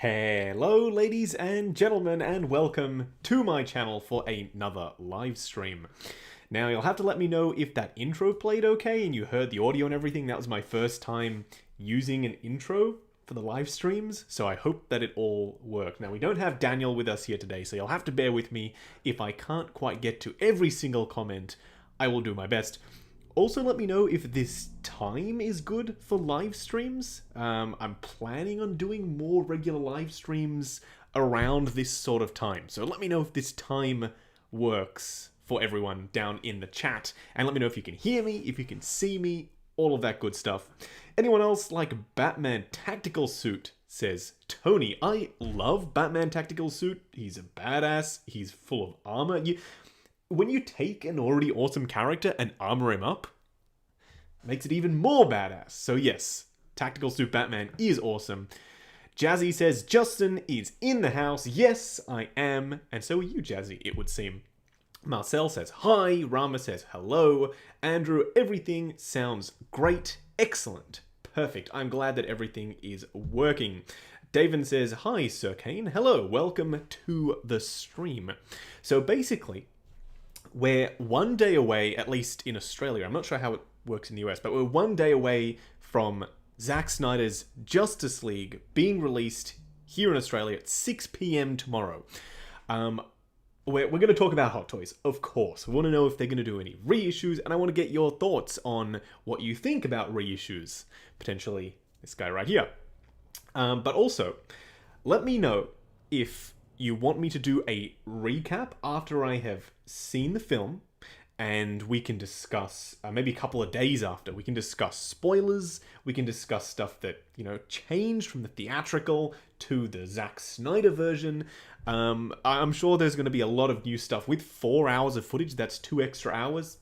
Hello ladies and gentlemen, and welcome to my channel for another live stream. Now you'll have to let me know if that intro played okay and you heard the audio and everything. That was my first time using an intro for the live streams, so I hope that it all worked. Now we don't have Daniel with us here today, so you'll have to bear with me if I can't quite get to every single comment. I will do my best. Also, let me know if this time is good for live streams. I'm planning on doing more regular live streams around this sort of time. So let me know if this time works for everyone down in the chat. And let me know if you can hear me, if you can see me, all of that good stuff. Anyone else like Batman Tactical Suit? Says Tony. I love Batman Tactical Suit. He's a badass. He's full of armor. When you take an already awesome character and armor him up, makes it even more badass. So yes, Tactical Suit Batman is awesome. Jazzy says, Justin is in the house. Yes, I am. And so are you, Jazzy, it would seem. Marcel says, hi. Rama says, hello. Andrew, everything sounds great. Excellent. Perfect. I'm glad that everything is working. David says, hi, Sir Kane. Hello. Welcome to the stream. So basically, we're one day away, at least in Australia. I'm not sure how it works in the US, but we're one day away from Zack Snyder's Justice League being released here in Australia at 6 p.m. tomorrow. We're going to talk about Hot Toys, of course. We want to know if they're going to do any reissues, and I want to get your thoughts on what you think about reissues. Potentially this guy right here. But also, let me know if you want me to do a recap after I have seen the film, and we can discuss, maybe a couple of days after, we can discuss spoilers, we can discuss stuff that, changed from the theatrical to the Zack Snyder version. I'm sure there's going to be a lot of new stuff. With 4 hours of footage, that's 2 extra hours.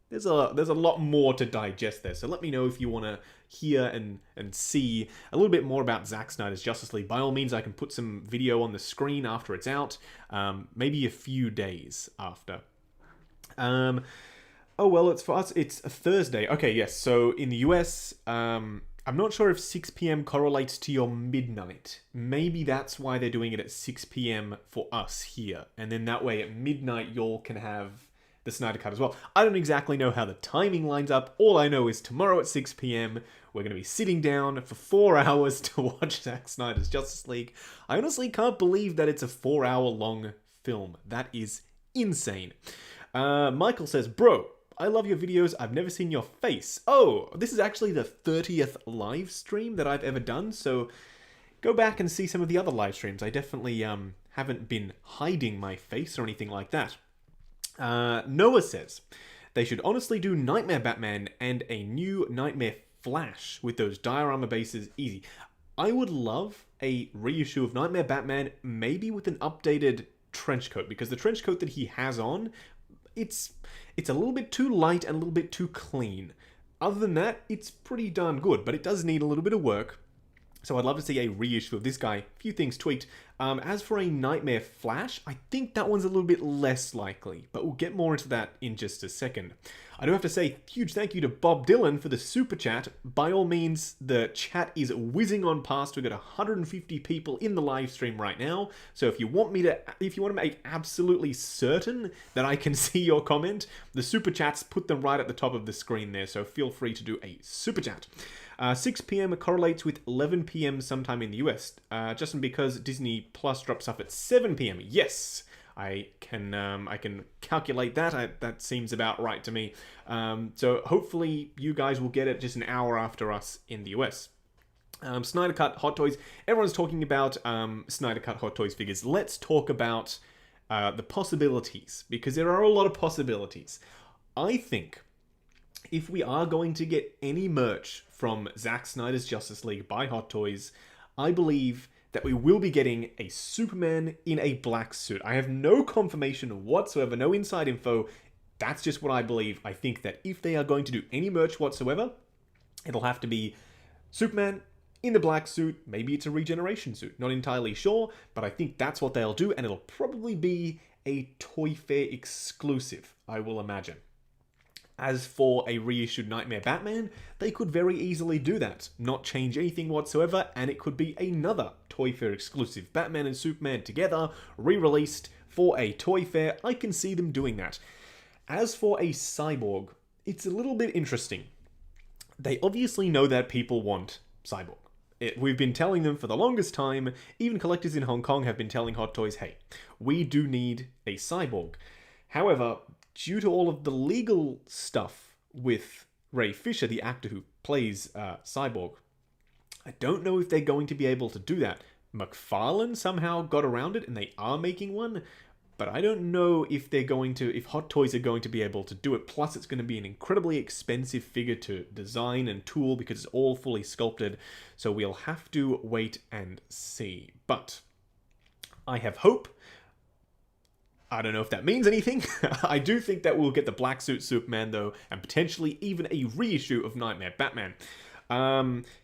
There's a lot more to digest there, so let me know if you want to hear and see a little bit more about Zack Snyder's Justice League. By all means, I can put some video on the screen after it's out, maybe a few days after. Oh, well, for us, it's a Thursday. Okay, yes, so in the US, I'm not sure if 6 p.m. correlates to your midnight. Maybe that's why they're doing it at 6 p.m. for us here, and then that way at midnight, y'all can have the Snyder Cut as well. I don't exactly know how the timing lines up. All I know is tomorrow at 6 p.m. we're going to be sitting down for 4 hours to watch Zack Snyder's Justice League. I honestly can't believe that it's a 4-hour long film. That is insane. Michael says, bro, I love your videos. I've never seen your face. Oh, this is actually the 30th live stream that I've ever done, so go back and see some of the other live streams. I definitely haven't been hiding my face or anything like that. Noah says, they should honestly do Nightmare Batman and a new Nightmare Flash with those diorama bases easy. I would love a reissue of Nightmare Batman, maybe with an updated trench coat, because the trench coat that he has on, it's a little bit too light and a little bit too clean. Other than that, it's pretty darn good, but it does need a little bit of work. So I'd love to see a reissue of this guy. A few things tweaked. As for a Nightmare Flash, I think that one's a little bit less likely, but we'll get more into that in just a second. I do have to say huge thank you to Bob Dylan for the super chat. By all means, the chat is whizzing on past. We've got 150 people in the live stream right now. So if you want to make absolutely certain that I can see your comment, the super chats, put them right at the top of the screen there. So feel free to do a super chat. 6 p.m. correlates with 11 p.m. sometime in the US, just because Disney Plus drops off at 7 p.m. Yes, I can calculate that. That seems about right to me. So hopefully you guys will get it just an hour after us in the US. Snyder Cut Hot Toys. Everyone's talking about Snyder Cut Hot Toys figures. Let's talk about the possibilities, because there are a lot of possibilities. I think if we are going to get any merch from Zack Snyder's Justice League by Hot Toys, I believe that we will be getting a Superman in a black suit. I have no confirmation whatsoever, no inside info. That's just what I believe. I think that if they are going to do any merch whatsoever, it'll have to be Superman in the black suit. Maybe it's a regeneration suit. Not entirely sure, but I think that's what they'll do, and it'll probably be a Toy Fair exclusive, I will imagine. As for a reissued Nightmare Batman, they could very easily do that, not change anything whatsoever, and it could be another Toy Fair exclusive Batman and Superman together, re-released for a Toy Fair. I can see them doing that. As for a Cyborg, it's a little bit interesting. They obviously know that people want Cyborg. We've been telling them for the longest time. Even collectors in Hong Kong have been telling Hot Toys, hey, we do need a Cyborg. However, due to all of the legal stuff with Ray Fisher, the actor who plays Cyborg, I don't know if they're going to be able to do that. McFarlane somehow got around it and they are making one, but I don't know if if Hot Toys are going to be able to do it. Plus, it's going to be an incredibly expensive figure to design and tool because it's all fully sculpted. So we'll have to wait and see. But I have hope. I don't know if that means anything. I do think that we'll get the black suit Superman, though, and potentially even a reissue of Nightmare Batman.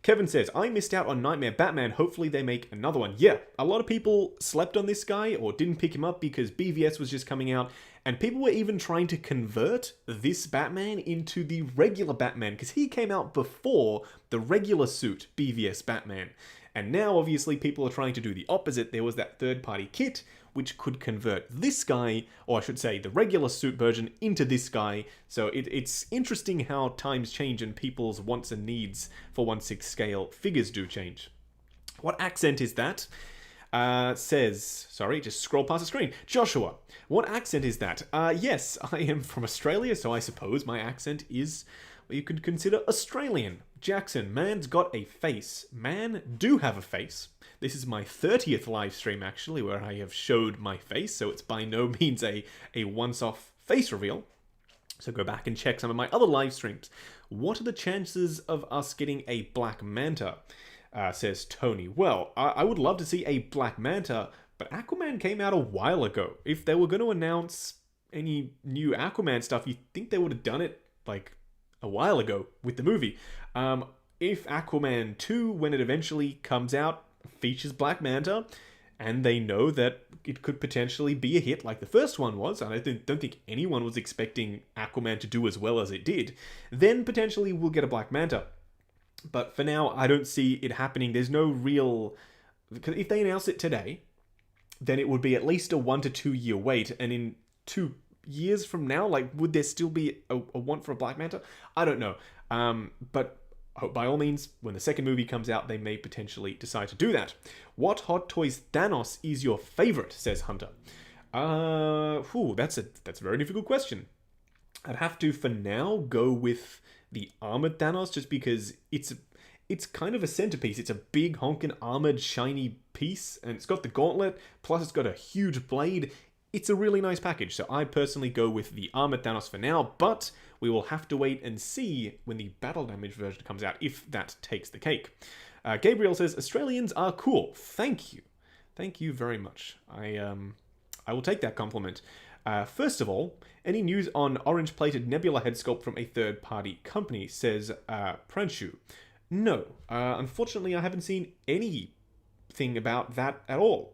Kevin says, I missed out on Nightmare Batman. Hopefully they make another one. Yeah, a lot of people slept on this guy or didn't pick him up because BVS was just coming out. And people were even trying to convert this Batman into the regular Batman because he came out before the regular suit BVS Batman. And now, obviously, people are trying to do the opposite. There was that third-party kit which could convert this guy, or I should say the regular suit version, into this guy. So it's interesting how times change and people's wants and needs for 1/6 scale figures do change. What accent is that? Sorry, just scroll past the screen. Joshua, what accent is that? Yes, I am from Australia, so I suppose my accent is what you could consider Australian. Jackson, man's got a face. Man do have a face. This is my 30th live stream, actually, where I have showed my face, so it's by no means a once-off face reveal. So go back and check some of my other live streams. What are the chances of us getting a Black Manta? Says Tony. Well, I would love to see a Black Manta, but Aquaman came out a while ago. If they were going to announce any new Aquaman stuff, you'd think they would have done it, like, a while ago with the movie. If Aquaman 2, when it eventually comes out, features Black Manta, and they know that it could potentially be a hit like the first one was, and I don't think anyone was expecting Aquaman to do as well as it did, then potentially we'll get a Black Manta. But for now, I don't see it happening. There's no real... Because if they announce it today, then it would be at least a 1 to 2 year wait, and in 2 years from now, like, would there still be a want for a Black Manta? I don't know. But by all means, when the second movie comes out, they may potentially decide to do that. What Hot Toys Thanos is your favorite, says Hunter? That's a very difficult question. I'd have to, for now, go with the armored Thanos, just because it's kind of a centerpiece. It's a big, honking, armored, shiny piece, and it's got the gauntlet, plus it's got a huge blade. It's a really nice package, so I personally go with the armored Thanos for now, but we will have to wait and see when the battle damage version comes out, if that takes the cake. Gabriel says, Australians are cool. Thank you. Thank you very much. I will take that compliment. First of all, any news on orange-plated Nebula head sculpt from a third-party company, says Pranshu. No. Unfortunately, I haven't seen anything about that at all.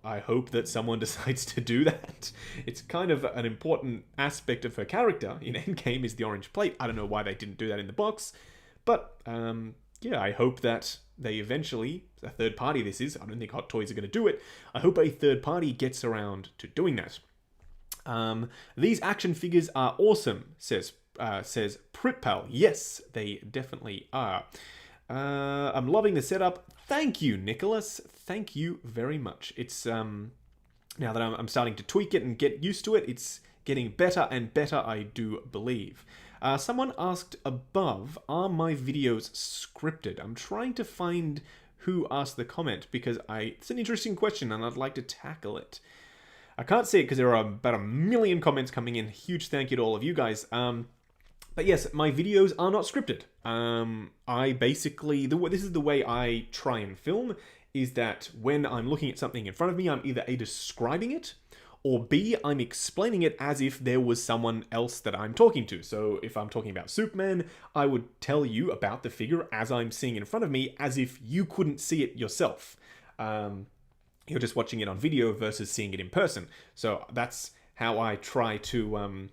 I hope that someone decides to do that. It's kind of an important aspect of her character in Endgame is the orange plate. I don't know why they didn't do that in the box. But, yeah, I hope that they eventually, a third party this is, I don't think Hot Toys are going to do it. I hope a third party gets around to doing that. These action figures are awesome, says Pritpal. Yes, they definitely are. I'm loving the setup. Thank you, Nicholas. Thank you very much. It's now that I'm starting to tweak it and get used to it, it's getting better and better, I do believe. Someone asked above, are my videos scripted? I'm trying to find who asked the comment because it's an interesting question and I'd like to tackle it. I can't see it because there are about 1 million comments coming in. Huge thank you to all of you guys. But yes, my videos are not scripted. I basically, this is the way I try and film, is that when I'm looking at something in front of me, I'm either A, describing it, or B, I'm explaining it as if there was someone else that I'm talking to. So if I'm talking about Superman, I would tell you about the figure as I'm seeing in front of me, as if you couldn't see it yourself. You're just watching it on video versus seeing it in person. So that's how I try to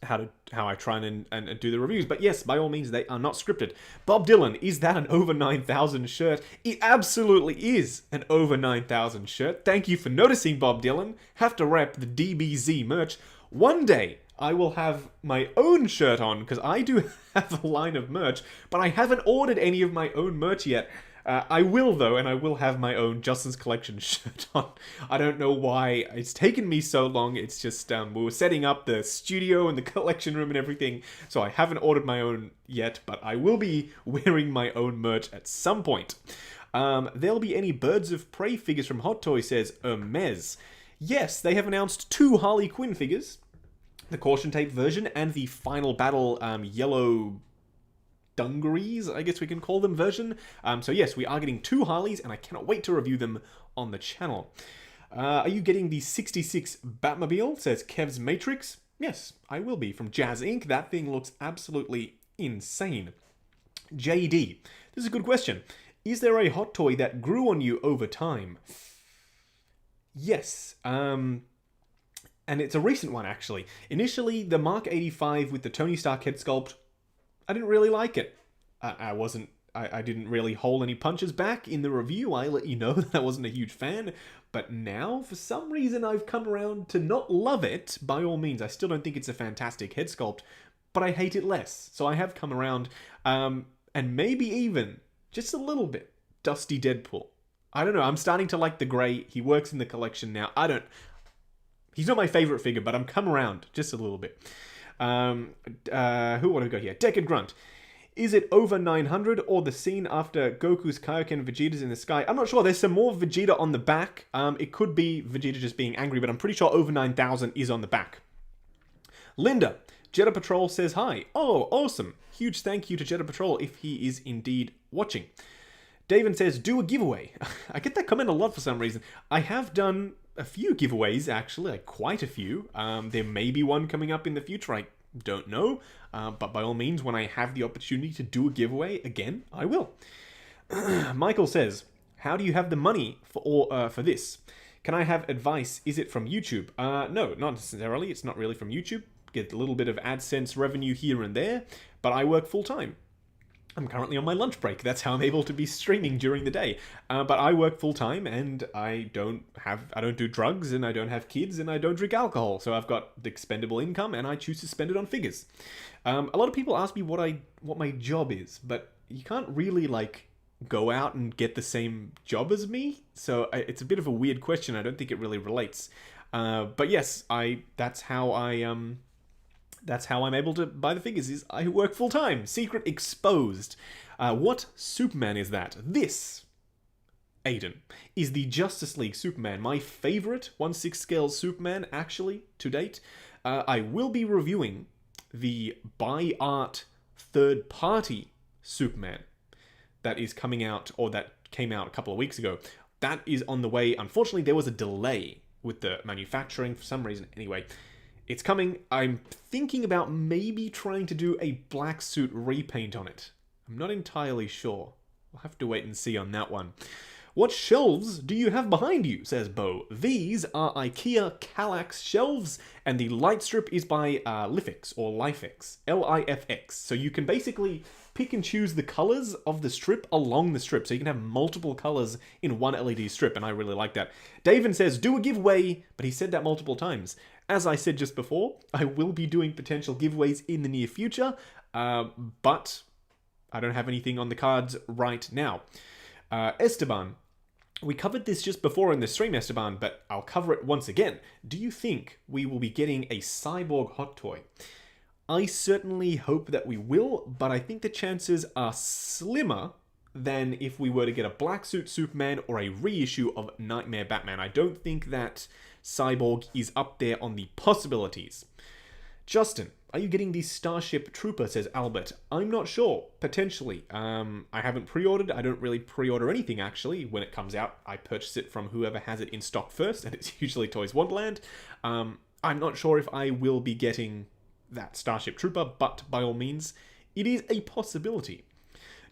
how I try and do the reviews. But yes, by all means, they are not scripted. Bob Dylan, is that an over 9,000 shirt? It absolutely is an over 9,000 shirt. Thank you for noticing, Bob Dylan. Have to rep the DBZ merch. One day, I will have my own shirt on, because I do have a line of merch, but I haven't ordered any of my own merch yet. I will, though, and I will have my own Justin's Collection shirt on. I don't know why it's taken me so long. It's just, we were setting up the studio and the collection room and everything, so I haven't ordered my own yet, but I will be wearing my own merch at some point. There'll be any Birds of Prey figures from Hot Toys, says Hermes. Yes, they have announced 2 Harley Quinn figures, the caution tape version and the Final Battle yellow dungarees, I guess we can call them, version. So yes, we are getting 2 Harleys, and I cannot wait to review them on the channel. Are you getting the 66 Batmobile, says Kev's Matrix? Yes, I will be, from Jazz Inc. That thing looks absolutely insane. JD, this is a good question. Is there a hot toy that grew on you over time? Yes, and it's a recent one, actually. Initially, the Mark 85 with the Tony Stark head sculpt, I didn't really like it. I didn't really hold any punches back in the review. I let you know that I wasn't a huge fan. But now, for some reason, I've come around to not love it. By all means, I still don't think it's a fantastic head sculpt, but I hate it less. So I have come around, and maybe even, just a little bit, Dusty Deadpool. I don't know, I'm starting to like the grey. He works in the collection now. He's not my favourite figure, but I'm come around just a little bit. What have we got here? Deckard Grunt. Is it over 900 or the scene after Goku's Kaioken Vegeta's in the sky? I'm not sure. There's some more Vegeta on the back. It could be Vegeta just being angry, but I'm pretty sure over 9,000 is on the back. Linda. Jedi Patrol says hi. Oh, awesome. Huge thank you to Jedi Patrol if he is indeed watching. David says, do a giveaway. I get that comment a lot for some reason. I have done a few giveaways, actually, like quite a few. There may be one coming up in the future, I don't know. But by all means, when I have the opportunity to do a giveaway again, I will. Michael says, how do you have the money for this? Can I have advice? Is it from YouTube? No, not necessarily. It's not really from YouTube. Get a little bit of AdSense revenue here and there, but I work full-time. I'm currently on my lunch break. That's how I'm able to be streaming during the day. But I work full-time, and I don't do drugs, and I don't have kids, and I don't drink alcohol. So I've got the expendable income, and I choose to spend it on figures. A lot of people ask me what my job is, but you can't really, go out and get the same job as me. So it's a bit of a weird question. I don't think it really relates. But yes, that's how I'm able to buy the figures, is I work full-time. Secret exposed. What Superman is that? This, Aiden, is the Justice League Superman. My favorite 1/6 scale Superman, actually, to date. I will be reviewing the Buy Art third-party Superman that is coming out, or that came out a couple of weeks ago. That is on the way. Unfortunately, there was a delay with the manufacturing for some reason. Anyway, it's coming. I'm thinking about maybe trying to do a black suit repaint on it. I'm not entirely sure. We'll have to wait and see on that one. What shelves do you have behind you, says Bo. These are IKEA Kallax shelves, and the light strip is by Lifix, or Lifix, Lifx. So you can basically pick and choose the colors of the strip along the strip, so you can have multiple colors in one LED strip, and I really like that. David says, do a giveaway, but he said that multiple times. As I said just before, I will be doing potential giveaways in the near future, but I don't have anything on the cards right now. Esteban, we covered this just before in the stream, Esteban, but I'll cover it once again. Do you think we will be getting a Cyborg hot toy? I certainly hope that we will, but I think the chances are slimmer than if we were to get a black suit Superman or a reissue of Nightmare Batman. I don't think that Cyborg is up there on the possibilities. Justin, are you getting the Starship Trooper, says Albert. I'm not sure. Potentially. I haven't pre-ordered. I don't really pre-order anything, actually. When it comes out, I purchase it from whoever has it in stock first, and it's usually Toys Wonderland. I'm not sure if I will be getting that Starship Trooper, but by all means, it is a possibility.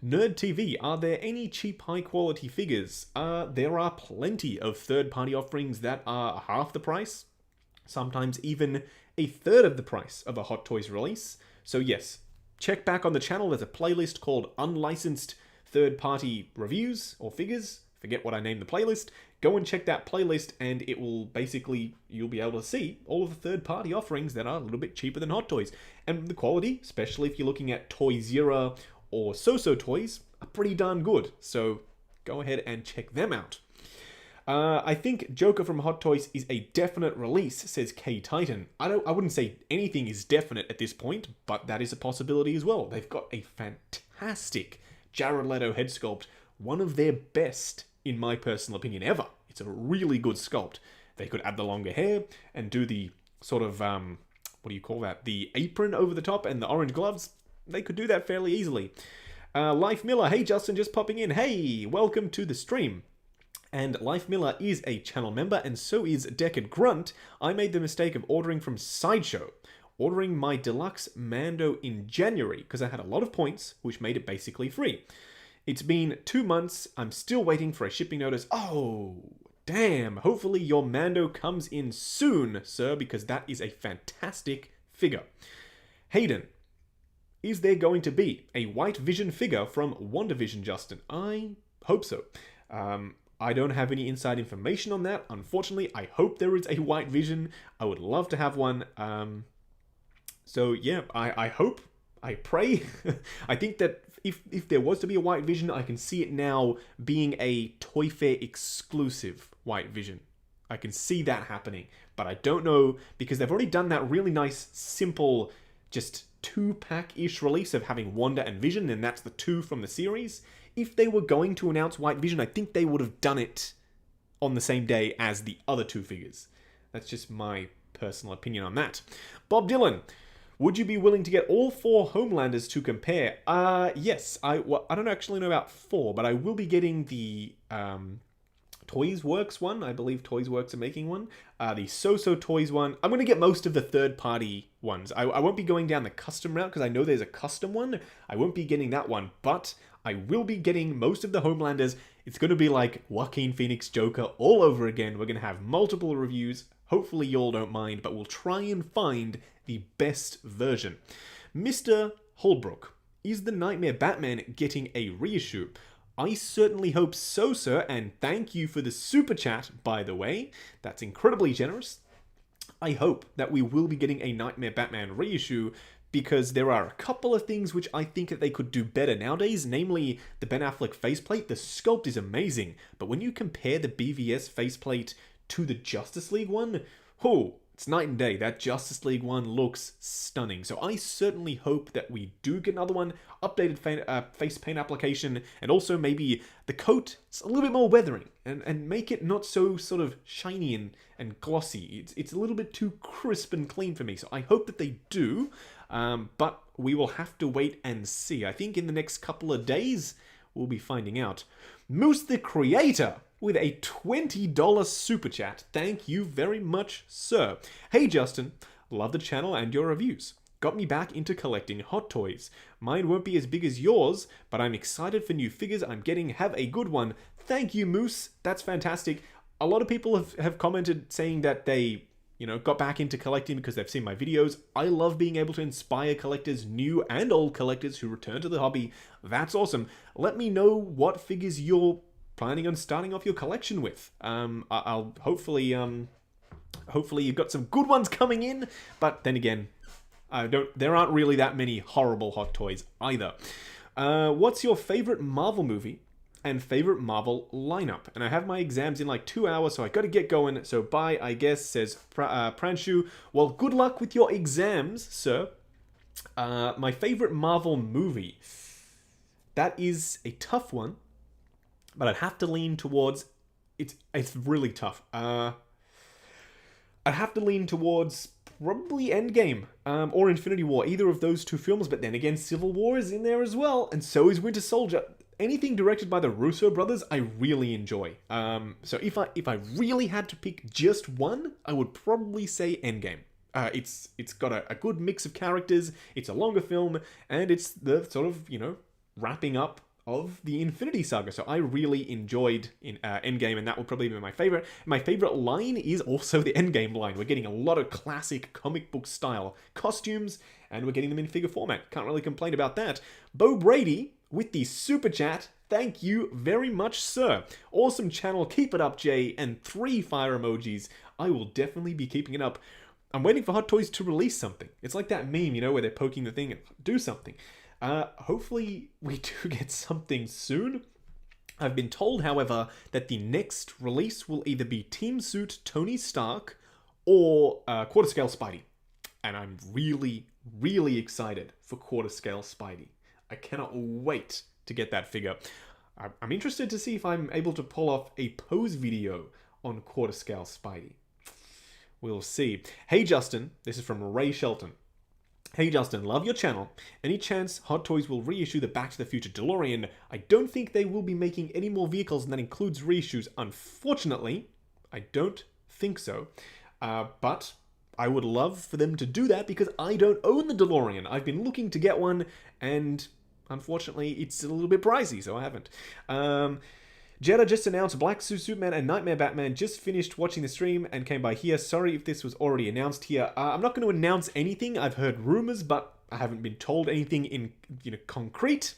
Nerd TV, are there any cheap high-quality figures? There are plenty of third-party offerings that are half the price. sometimes even a third of the price of a Hot Toys release. So yes, check back on the channel. There's a playlist called Unlicensed Third-Party Reviews or Figures. Forget what I named the playlist. Go and check that playlist and it will basically, you'll be able to see all of the third-party offerings that are a little bit cheaper than Hot Toys. And the quality, especially if you're looking at Toysera or So-So Toys, are pretty darn good. So go ahead and check them out. I think Joker from Hot Toys is a definite release, says K Titan. I wouldn't say anything is definite at this point, but that is a possibility as well. They've got a fantastic Jared Leto head sculpt, one of their best, in my personal opinion, ever. It's a really good sculpt. They could add the longer hair and do the sort of, what do you call that? The apron over the top and the orange gloves. They could do that fairly easily. Life Miller, hey Justin, just popping in. Hey, welcome to the stream. And Life Miller is a channel member, and so is Deckard Grunt. I made the mistake of ordering from Sideshow, ordering my deluxe Mando in January, because I had a lot of points, which made it basically free. It's been 2 months, I'm still waiting for a shipping notice. Oh, damn. Hopefully your Mando comes in soon, sir, because that is a fantastic figure. Hayden, is there going to be a White Vision figure from WandaVision, Justin? I hope so. I don't have any inside information on that. Unfortunately, I hope there is a White Vision. I would love to have one. So yeah, I hope, I pray. I think that if there was to be a White Vision, I can see it now being a Toy Fair exclusive White Vision. I can see that happening, but I don't know, because they've already done that really nice, simple, just 2-pack-ish release of having Wanda and Vision, and that's the 2 from the series. If they were going to announce White Vision, I think they would have done it on the same day as the other 2 figures. That's just my personal opinion on that. Bob Dylan, would you be willing to get all 4 Homelanders to compare? Yes. I don't actually know about 4, but I will be getting the Toys Works one. I believe Toys Works are making one. The So-So Toys one. I'm going to get most of the third-party ones. I won't be going down the custom route, because I know there's a custom one. I won't be getting that one, but I will be getting most of the Homelanders. It's going to be like Joaquin Phoenix Joker all over again. We're going to have multiple reviews. Hopefully you all don't mind, but we'll try and find the best version. Mr. Holbrook, is the Nightmare Batman getting a reissue? I certainly hope so, sir, and thank you for the super chat, by the way. That's incredibly generous. I hope that we will be getting a Nightmare Batman reissue, because there are a couple of things which I think that they could do better nowadays, namely the Ben Affleck faceplate. The sculpt is amazing, but when you compare the BVS faceplate to the Justice League one, it's night and day. That Justice League one looks stunning. So I certainly hope that we do get another one, updated face paint application, and also maybe the coat is a little bit more weathering, and make it not so sort of shiny and glossy. It's a little bit too crisp and clean for me. So I hope that they do, but we will have to wait and see. I think in the next couple of days, we'll be finding out. Moose the Creator with a $20 super chat. Thank you very much, sir. Hey Justin, love the channel and your reviews. Got me back into collecting Hot Toys. Mine won't be as big as yours, but I'm excited for new figures I'm getting. Have a good one. Thank you, Moose. That's fantastic. A lot of people have commented saying that they, got back into collecting because they've seen my videos. I love being able to inspire collectors, new and old collectors who return to the hobby. That's awesome. Let me know what figures you're planning on starting off your collection with. I'll hopefully you've got some good ones coming in, but then again, there aren't really that many horrible Hot Toys either. What's your favorite Marvel movie and favorite Marvel lineup? And I have my exams in like 2 hours, so I got to get going. So bye, I guess, says Pranshu. Well, good luck with your exams, sir. My favorite Marvel movie. That is a tough one, but I'd have to lean towards... It's really tough. I'd have to lean towards probably Endgame or Infinity War, either of those 2 films, but then again, Civil War is in there as well, and so is Winter Soldier. Anything directed by the Russo brothers, I really enjoy. So if I really had to pick just one, I would probably say Endgame. It's got a good mix of characters, it's a longer film, and it's the sort of, wrapping up of the Infinity Saga. So I really enjoyed Endgame, and that will probably be my favorite. My favorite line is also the Endgame line. We're getting a lot of classic comic book style costumes, and we're getting them in figure format. Can't really complain about that. Bo Brady with the super chat. Thank you very much, sir. Awesome channel. Keep it up, Jay. And 3 fire emojis. I will definitely be keeping it up. I'm waiting for Hot Toys to release something. It's like that meme, you know, where they're poking the thing and do something. Hopefully we do get something soon. I've been told, however, that the next release will either be Team Suit Tony Stark or Quarter Scale Spidey. And I'm really, really excited for Quarter Scale Spidey. I cannot wait to get that figure. I'm interested to see if I'm able to pull off a pose video on Quarter Scale Spidey. We'll see. Hey Justin, this is from Ray Shelton. Hey Justin, love your channel. Any chance Hot Toys will reissue the Back to the Future DeLorean? I don't think they will be making any more vehicles, and that includes reissues. Unfortunately, I don't think so. But I would love for them to do that because I don't own the DeLorean. I've been looking to get one, and unfortunately, it's a little bit pricey, so I haven't. Jedi just announced Black Suit Superman and Nightmare Batman. Just finished watching the stream and came by here. Sorry if this was already announced here. I'm not going to announce anything. I've heard rumors, but I haven't been told anything in concrete.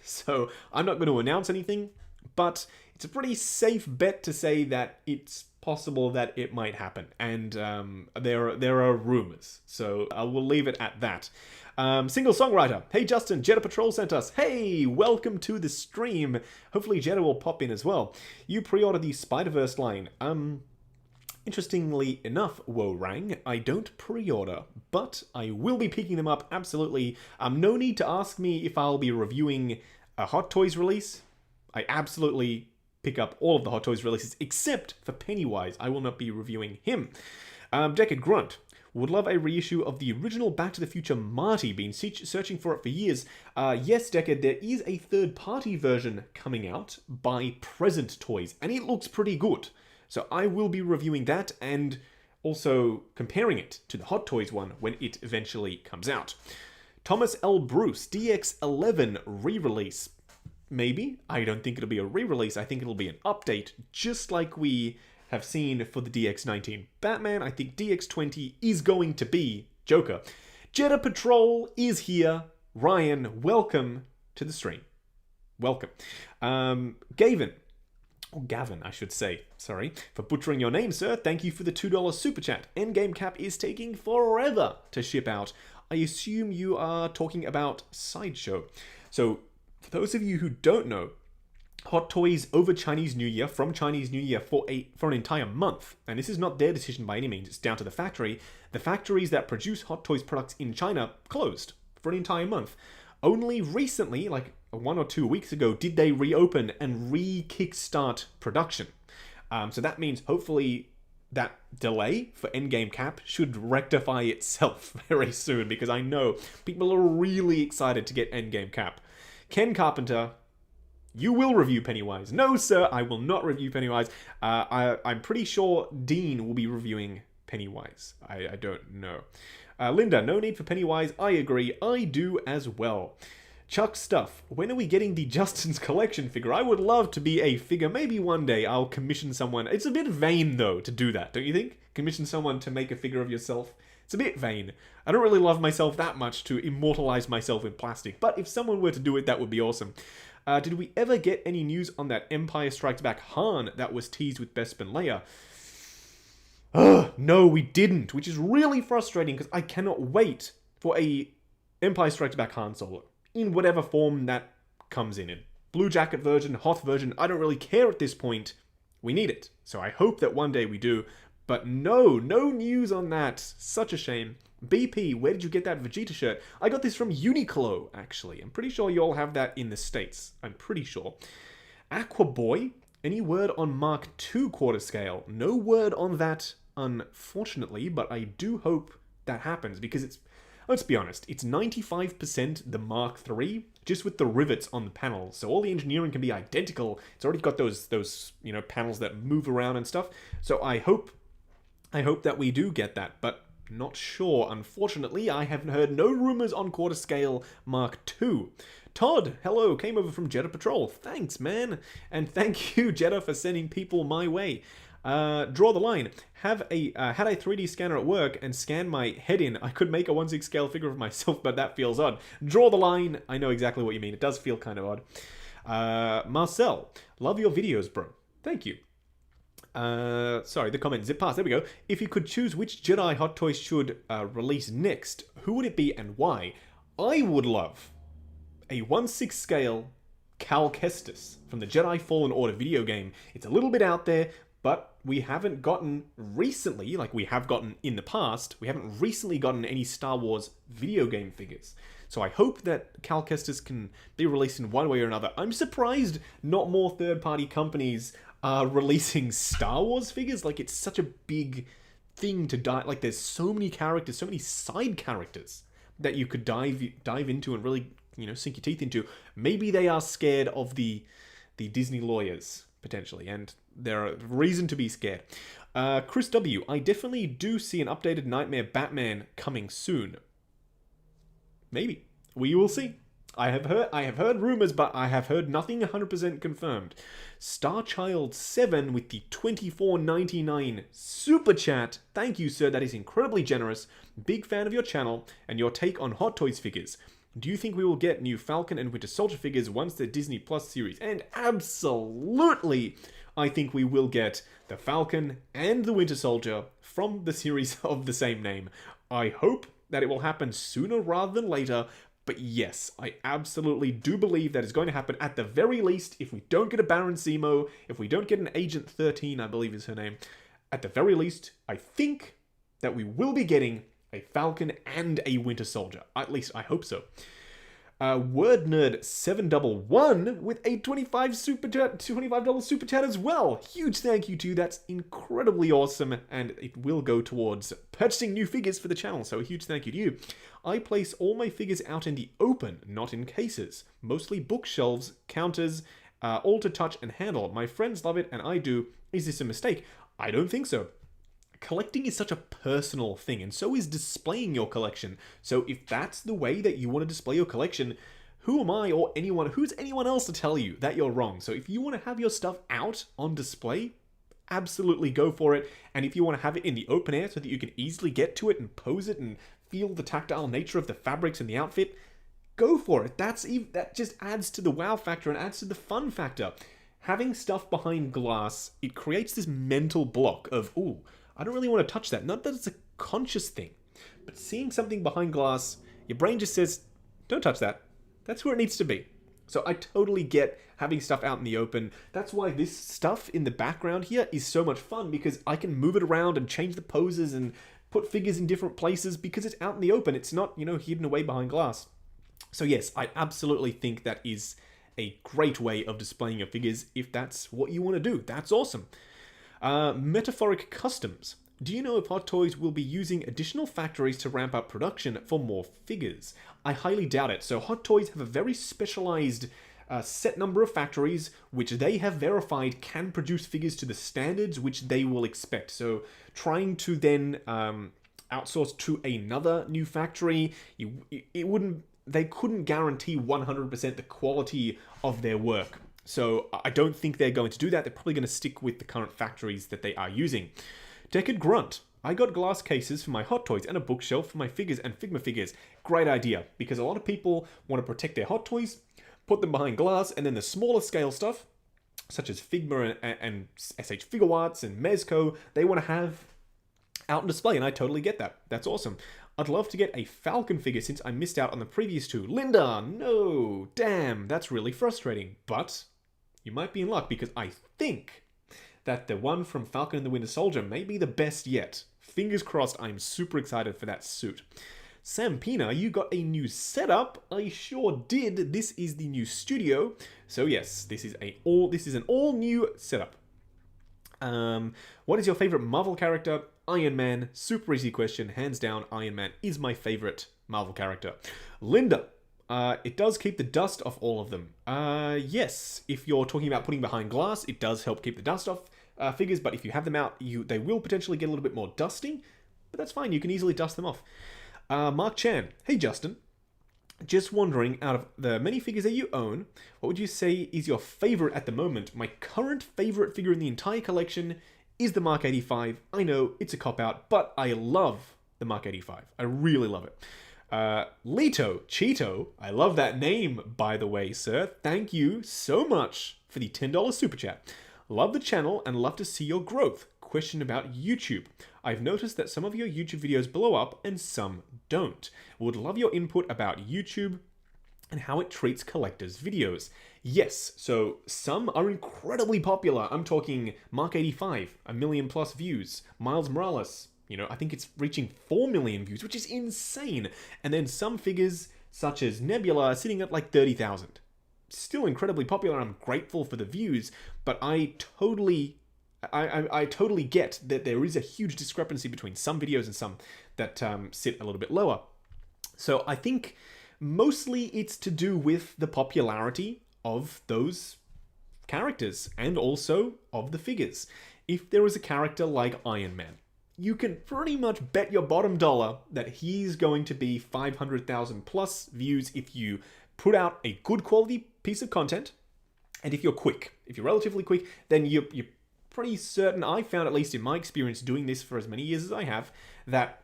So I'm not going to announce anything. But it's a pretty safe bet to say that it's possible that it might happen. And there are rumors. So I will leave it at that. Single songwriter. Hey Justin, Jedi Patrol sent us. Hey, welcome to the stream. Hopefully Jedi will pop in as well. You pre-ordered the Spider-Verse line. Interestingly enough, Wo-Rang, I don't pre-order, but I will be picking them up, absolutely. No need to ask me if I'll be reviewing a Hot Toys release. I absolutely pick up all of the Hot Toys releases, except for Pennywise. I will not be reviewing him. Deckard Grunt. Would love a reissue of the original Back to the Future Marty. Been searching for it for years. Yes, Deckard, there is a third-party version coming out by Present Toys, and it looks pretty good. So I will be reviewing that and also comparing it to the Hot Toys one when it eventually comes out. Thomas L. Bruce, DX11 re-release. Maybe. I don't think it'll be a re-release. I think it'll be an update, just like we have seen for the DX19 Batman. I think DX20 is going to be Joker. Jedi Patrol is here. Ryan, welcome to the stream. Welcome. Gavin, or Gavin, I should say. Sorry for butchering your name, sir. Thank you for the $2 super chat. Endgame cap is taking forever to ship out. I assume you are talking about Sideshow. So, for those of you who don't know, Hot Toys over Chinese New Year, from Chinese New Year for an entire month. And this is not their decision by any means, it's down to the factory. The factories that produce Hot Toys products in China closed for an entire month. Only recently, like 1 or 2 weeks ago, did they reopen and re-kickstart production. So that means hopefully that delay for Endgame cap should rectify itself very soon, because I know people are really excited to get Endgame cap. Ken Carpenter, you will review Pennywise. No, sir, I will not review Pennywise. I'm pretty sure Dean will be reviewing Pennywise. I don't know. Linda, no need for Pennywise. I agree. I do as well. Chuck Stuff, when are we getting the Justin's Collection figure? I would love to be a figure. Maybe one day I'll commission someone. It's a bit vain, though, to do that, don't you think? Commission someone to make a figure of yourself. It's a bit vain. I don't really love myself that much to immortalize myself in plastic, but if someone were to do it, that would be awesome. Did we ever get any news on that Empire Strikes Back Han that was teased with Bespin Leia? No, we didn't, which is really frustrating because I cannot wait for a Empire Strikes Back Han Solo in whatever form that comes in. Blue jacket version, Hoth version, I don't really care at this point. We need it. So I hope that one day we do. But no news on that. Such a shame. BP, where did you get that Vegeta shirt? I got this from Uniqlo, actually. I'm pretty sure you all have that in the States. I'm pretty sure. Aquaboy, any word on Mark II quarter scale? No word on that, unfortunately, but I do hope that happens because it's, let's be honest, it's 95% the Mark III, just with the rivets on the panels. So all the engineering can be identical. It's already got those panels that move around and stuff. So I hope that we do get that, but Not sure. Unfortunately, I haven't heard no rumors on quarter scale Mark II. Todd, hello, came over from Jedi Patrol. Thanks, man. And thank you, Jedi, for sending people my way. Draw the line. Had a 3D scanner at work and scanned my head in. I could make a 1/6 scale figure of myself, but that feels odd. Draw the line. I know exactly what you mean. It does feel kind of odd. Marcel, love your videos, bro. Thank you. Sorry, the comment zipped past. There we go. If you could choose which Jedi Hot Toys should release next, who would it be and why? I would love a 1/6 scale Cal Kestis from the Jedi Fallen Order video game. It's a little bit out there, but we haven't gotten recently, like we have gotten in the past, we haven't recently gotten any Star Wars video game figures. So I hope that Cal Kestis can be released in one way or another. I'm surprised not more third-party companies are releasing Star Wars figures. Like, it's such a big thing to dive. Like, there's so many characters, so many side characters that you could dive into and really, you know, sink your teeth into. Maybe they are scared of the Disney lawyers, potentially, and there are reason to be scared. Chris W, I definitely do see an updated Nightmare Batman coming soon. Maybe. We will see. I have heard rumors, but I have heard nothing 100% confirmed. Starchild 7 with the $24.99 super chat. Thank you, sir. That is incredibly generous. Big fan of your channel and your take on Hot Toys figures. Do you think we will get new Falcon and Winter Soldier figures once the Disney Plus series? And absolutely, I think we will get the Falcon and the Winter Soldier from the series of the same name. I hope that it will happen sooner rather than later. But yes, I absolutely do believe that is going to happen at the very least. If we don't get a Baron Zemo, if we don't get an Agent 13, I believe is her name, at the very least, I think that we will be getting a Falcon and a Winter Soldier. At least I hope so. Word Nerd 711 with a $25 super chat as well. Huge thank you to you. That's incredibly awesome, and it will go towards purchasing new figures for the channel. So a huge thank you to you. I place all my figures out in the open, not in cases. Mostly bookshelves, counters, all to touch and handle. My friends love it, and I do. Is this a mistake? I don't think so. Collecting is such a personal thing, and so is displaying your collection. So if that's the way that you want to display your collection, who am I or who's anyone else to tell you that you're wrong? So if you want to have your stuff out on display, absolutely go for it. And if you want to have it in the open air so that you can easily get to it and pose it and feel the tactile nature of the fabrics and the outfit, go for it. That just adds to the wow factor and adds to the fun factor. Having stuff behind glass, it creates this mental block of, ooh, I don't really want to touch that. Not that it's a conscious thing, but seeing something behind glass, your brain just says, don't touch that. That's where it needs to be. So I totally get having stuff out in the open. That's why this stuff in the background here is so much fun, because I can move it around and change the poses and put figures in different places because it's out in the open. It's not, hidden away behind glass. So yes, I absolutely think that is a great way of displaying your figures if that's what you want to do. That's awesome. Metaphoric Customs. Do you know if Hot Toys will be using additional factories to ramp up production for more figures? I highly doubt it. So Hot Toys have a very specialized set number of factories which they have verified can produce figures to the standards which they will expect. So trying to then outsource to another new factory, they couldn't guarantee 100% the quality of their work. So I don't think they're going to do that. They're probably going to stick with the current factories that they are using. Deckard Grunt. I got glass cases for my Hot Toys and a bookshelf for my figures and Figma figures. Great idea, because a lot of people want to protect their Hot Toys, put them behind glass, and then the smaller scale stuff, such as Figma and SH Figure Arts and Mezco, they want to have out on display, and I totally get that. That's awesome. I'd love to get a Falcon figure since I missed out on the previous two. Linda, no, damn, that's really frustrating. But you might be in luck, because I think that the one from Falcon and the Winter Soldier may be the best yet. Fingers crossed, I'm super excited for that suit. Sam Pina, you got a new setup. I sure did. This is the new studio. So yes, this is an all new setup. What is your favorite Marvel character? Iron Man. Super easy question. Hands down, Iron Man is my favorite Marvel character. Linda. It does keep the dust off all of them. Yes, if you're talking about putting behind glass, it does help keep the dust off figures, but if you have them out, they will potentially get a little bit more dusty. but that's fine. You can easily dust them off. Mark Chan. Hey, Justin. Just wondering, out of the many figures that you own, what would you say is your favorite at the moment? My current favorite figure in the entire collection is the Mark 85. I know, it's a cop-out, but I love the Mark 85. I really love it. Lito, Cheeto, I love that name, by the way, sir. Thank you so much for the $10 super chat. Love the channel and love to see your growth. Question about YouTube. I've noticed that some of your YouTube videos blow up and some don't. Would love your input about YouTube and how it treats collectors' videos. Yes, so some are incredibly popular. I'm talking Mark 85, 1 million plus views. Miles Morales, you know, I think it's reaching 4 million views, which is insane. And then some figures, such as Nebula, are sitting at like 30,000. Still incredibly popular. I'm grateful for the views, but I totally get that there is a huge discrepancy between some videos and some that sit a little bit lower. So I think mostly it's to do with the popularity of those characters and also of the figures. If there is a character like Iron Man, you can pretty much bet your bottom dollar that he's going to be 500,000 plus views if you put out a good quality piece of content, and if you're quick. If you're relatively quick, then you're pretty certain, I found, at least in my experience doing this for as many years as I have, that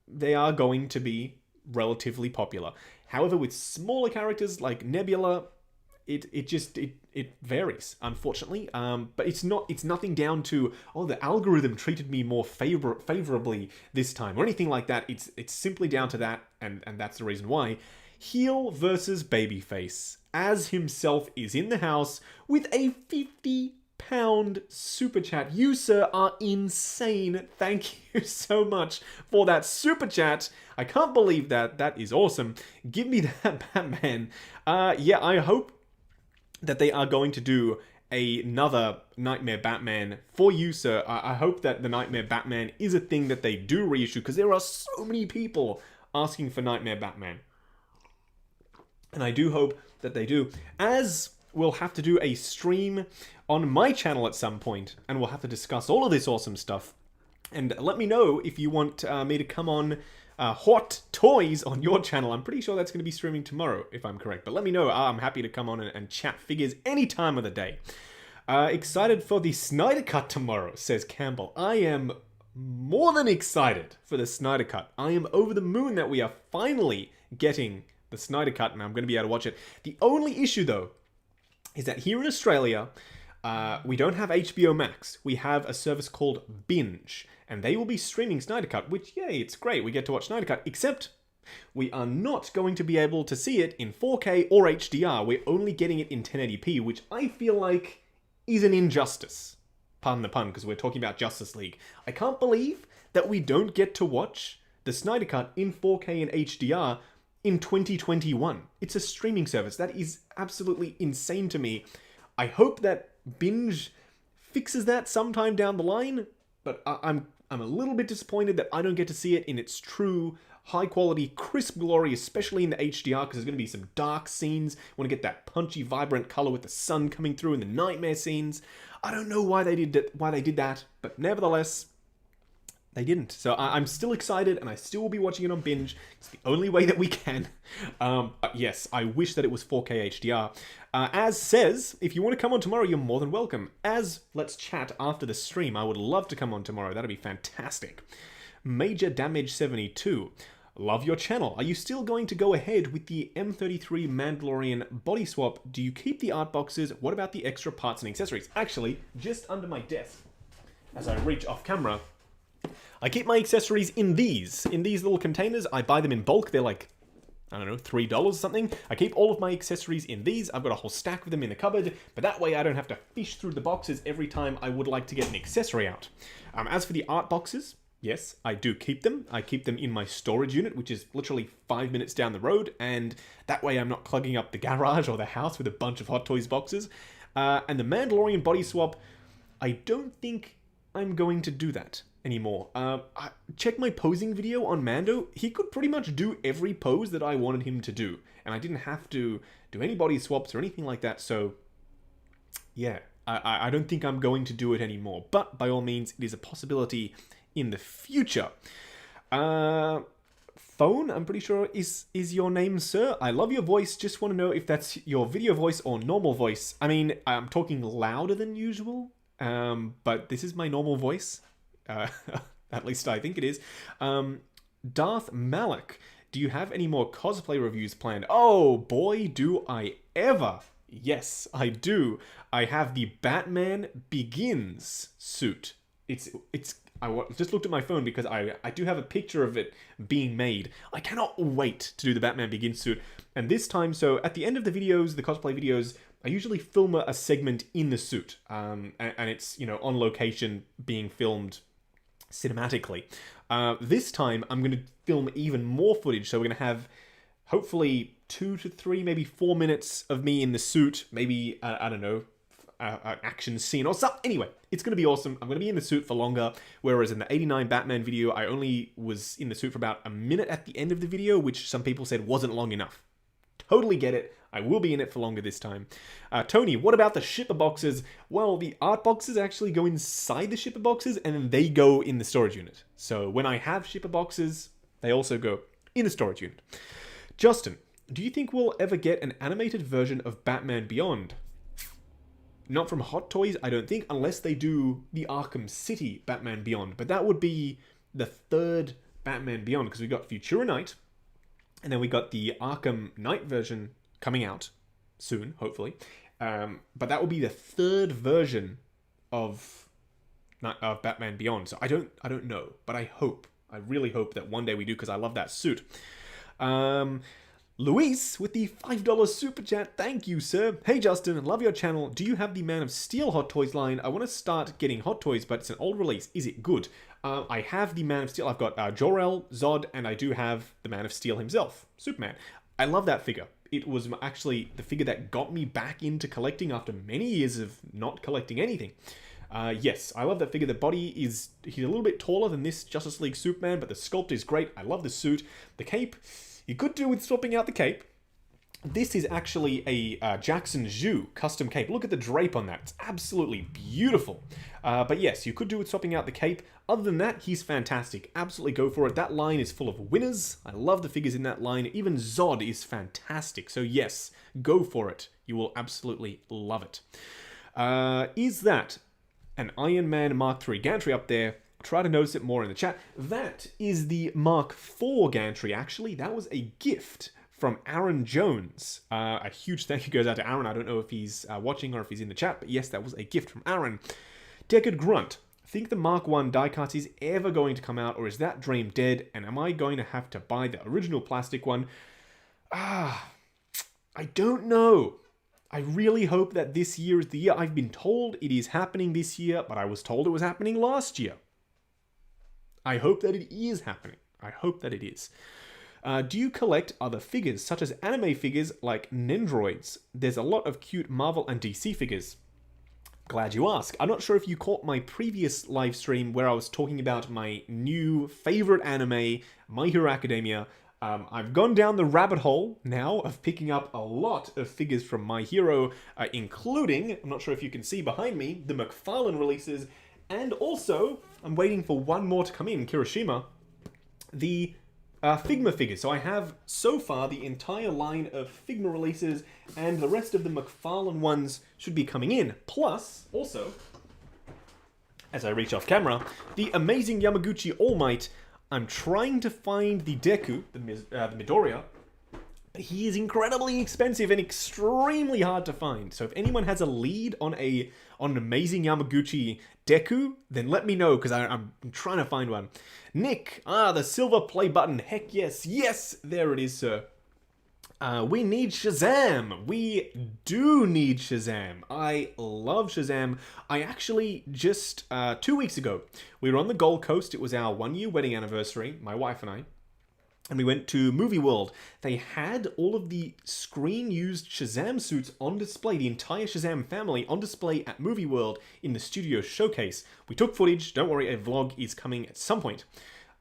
they are going to be relatively popular. However, with smaller characters like Nebula, it varies, unfortunately. But it's nothing down to, oh, the algorithm treated me more favorably this time or anything like that. It's simply down to that, and that's the reason why. Heel versus babyface. Az himself is in the house with a 50-pound super chat. You, sir, are insane. Thank you so much for that super chat. I can't believe that. That is awesome. Give me that Batman. Yeah, I hope that they are going to do another Nightmare Batman for you, sir. I hope that the Nightmare Batman is a thing that they do reissue, because there are so many people asking for Nightmare Batman. And I do hope that they do. As we'll have to do a stream on my channel at some point, and we'll have to discuss all of this awesome stuff. And let me know if you want me to come on Hot Toys on your channel. I'm pretty sure that's going to be streaming tomorrow, if I'm correct. But let me know. I'm happy to come on and chat figures any time of the day. Excited for the Snyder Cut tomorrow, says Campbell. I am more than excited for the Snyder Cut. I am over the moon that we are finally getting the Snyder Cut, and I'm going to be able to watch it. The only issue, though, is that here in Australia, we don't have HBO Max. We have a service called Binge, and they will be streaming Snyder Cut, which, yay, it's great. We get to watch Snyder Cut, except we are not going to be able to see it in 4K or HDR. We're only getting it in 1080p, which I feel like is an injustice. Pardon the pun, because we're talking about Justice League. I can't believe that we don't get to watch the Snyder Cut in 4K and HDR in 2021. It's a streaming service. That is absolutely insane to me. I hope that Binge fixes that sometime down the line, but I'm a little bit disappointed that I don't get to see it in its true high quality, crisp glory, especially in the HDR, because there's going to be some dark scenes. I want to get that punchy, vibrant color with the sun coming through in the nightmare scenes. I don't know why they did that, but nevertheless, they didn't. So I'm still excited, and I still will be watching it on Binge. It's the only way that we can. But yes, I wish that it was 4K HDR. As says, if you want to come on tomorrow, you're more than welcome. As let's chat after the stream. I would love to come on tomorrow. That'd be fantastic. Major Damage 72. Love your channel. Are you still going to go ahead with the M33 Mandalorian body swap? Do you keep the art boxes? What about the extra parts and accessories? Actually, just under my desk, as I reach off camera, I keep my accessories in these little containers. I buy them in bulk. They're like, I don't know, $3 or something. I keep all of my accessories in these. I've got a whole stack of them in the cupboard, but that way I don't have to fish through the boxes every time I would like to get an accessory out. As for the art boxes, yes, I do keep them. I keep them in my storage unit, which is literally 5 minutes down the road, and that way I'm not clogging up the garage or the house with a bunch of Hot Toys boxes. And the Mandalorian body swap, I don't think I'm going to do that anymore. Check my posing video on Mando. He could pretty much do every pose that I wanted him to do, and I didn't have to do any body swaps or anything like that, so yeah, I don't think I'm going to do it anymore, but by all means, it is a possibility in the future. Phone, I'm pretty sure is your name, sir. I love your voice. Just want to know if that's your video voice or normal voice. I mean, I'm talking louder than usual, but this is my normal voice. At least I think it is. Darth Malik, do you have any more cosplay reviews planned? Oh boy, do I ever. Yes, I do. I have the Batman Begins suit. I just looked at my phone because I do have a picture of it being made. I cannot wait to do the Batman Begins suit. And this time, so at the end of the videos, the cosplay videos, I usually film a segment in the suit. And it's, you know, on location being filmed cinematically. This time, I'm going to film even more footage. So we're going to have, hopefully, 2 to 3, maybe 4 minutes of me in the suit. Maybe, I don't know, an action scene or something. Anyway, it's going to be awesome. I'm going to be in the suit for longer, whereas in the 89 Batman video, I only was in the suit for about a minute at the end of the video, which some people said wasn't long enough. Totally get it. I will be in it for longer this time. Tony, what about the shipper boxes? Well, the art boxes actually go inside the shipper boxes, and then they go in the storage unit. So when I have shipper boxes, they also go in the storage unit. Justin, do you think we'll ever get an animated version of Batman Beyond? Not from Hot Toys, I don't think, unless they do the Arkham City Batman Beyond. But that would be the third Batman Beyond, because we got Futura Knight, and then we got the Arkham Knight version coming out soon, hopefully. But that will be the third version of Batman Beyond. So I don't know, but I really hope that one day we do, because I love that suit. Luis with the $5 super chat. Thank you, sir. Hey, Justin, love your channel. Do you have the Man of Steel Hot Toys line? I want to start getting Hot Toys, but it's an old release. Is it good? I have the Man of Steel. I've got Jor-El, Zod, and I do have the Man of Steel himself, Superman. I love that figure. It was actually the figure that got me back into collecting after many years of not collecting anything. Yes, I love that figure. The body is, he's a little bit taller than this Justice League Superman, but the sculpt is great. I love the suit. The cape, you could do with swapping out the cape. This is actually a Jackson Zhu custom cape. Look at the drape on that. It's absolutely beautiful. But yes, you could do with swapping out the cape. Other than that, he's fantastic. Absolutely go for it. That line is full of winners. I love the figures in that line. Even Zod is fantastic. So yes, go for it. You will absolutely love it. Is that an Iron Man Mark III gantry up there? Try to notice it more in the chat. That is the Mark IV gantry, actually. That was a gift from Aaron Jones. A huge thank you goes out to Aaron. I don't know if he's watching or if he's in the chat, but yes, that was a gift from Aaron. Deckard Grunt. Think the Mark I diecast is ever going to come out, or is that dream dead? And am I going to have to buy the original plastic one? I don't know. I really hope that this year is the year. I've been told it is happening this year, but I was told it was happening last year. I hope that it is happening. I hope that it is. Do you collect other figures, such as anime figures like Nendroids? There's a lot of cute Marvel and DC figures. Glad you asked. I'm not sure if you caught my previous live stream where I was talking about my new favorite anime, My Hero Academia. I've gone down the rabbit hole now of picking up a lot of figures from My Hero, including, I'm not sure if you can see behind me, the McFarlane releases, and also, I'm waiting for one more to come in, Kirishima, the Figma figures. So I have, so far, the entire line of Figma releases, and the rest of the McFarlane ones should be coming in. Plus, also, as I reach off camera, the amazing Yamaguchi All Might. I'm trying to find the Deku, the Midoriya, but he is incredibly expensive and extremely hard to find. So if anyone has a lead on an amazing Yamaguchi Deku, then let me know, because I'm trying to find one. Nick, the silver play button. Heck yes. Yes, there it is, sir. We need Shazam. We do need Shazam. I love Shazam. I actually just 2 weeks ago, we were on the Gold Coast. It was our 1-year wedding anniversary, my wife and I. And we went to Movie World. They had all of the screen-used Shazam suits on display, the entire Shazam family on display at Movie World in the studio showcase. We took footage. Don't worry, a vlog is coming at some point.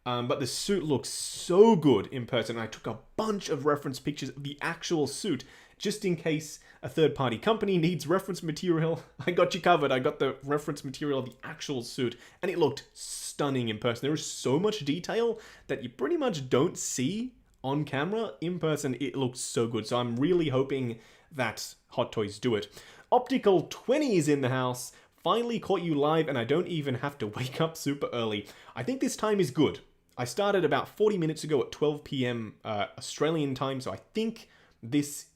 But the suit looks so good in person. I took a bunch of reference pictures of the actual suit, just in case a third-party company needs reference material. I got you covered. I got the reference material of the actual suit, and it looked stunning in person. There is so much detail that you pretty much don't see on camera. In person, it looks so good. So I'm really hoping that Hot Toys do it. Optical 20 is in the house. Finally caught you live, and I don't even have to wake up super early. I think this time is good. I started about 40 minutes ago at 12 p.m. Australian time, so I think this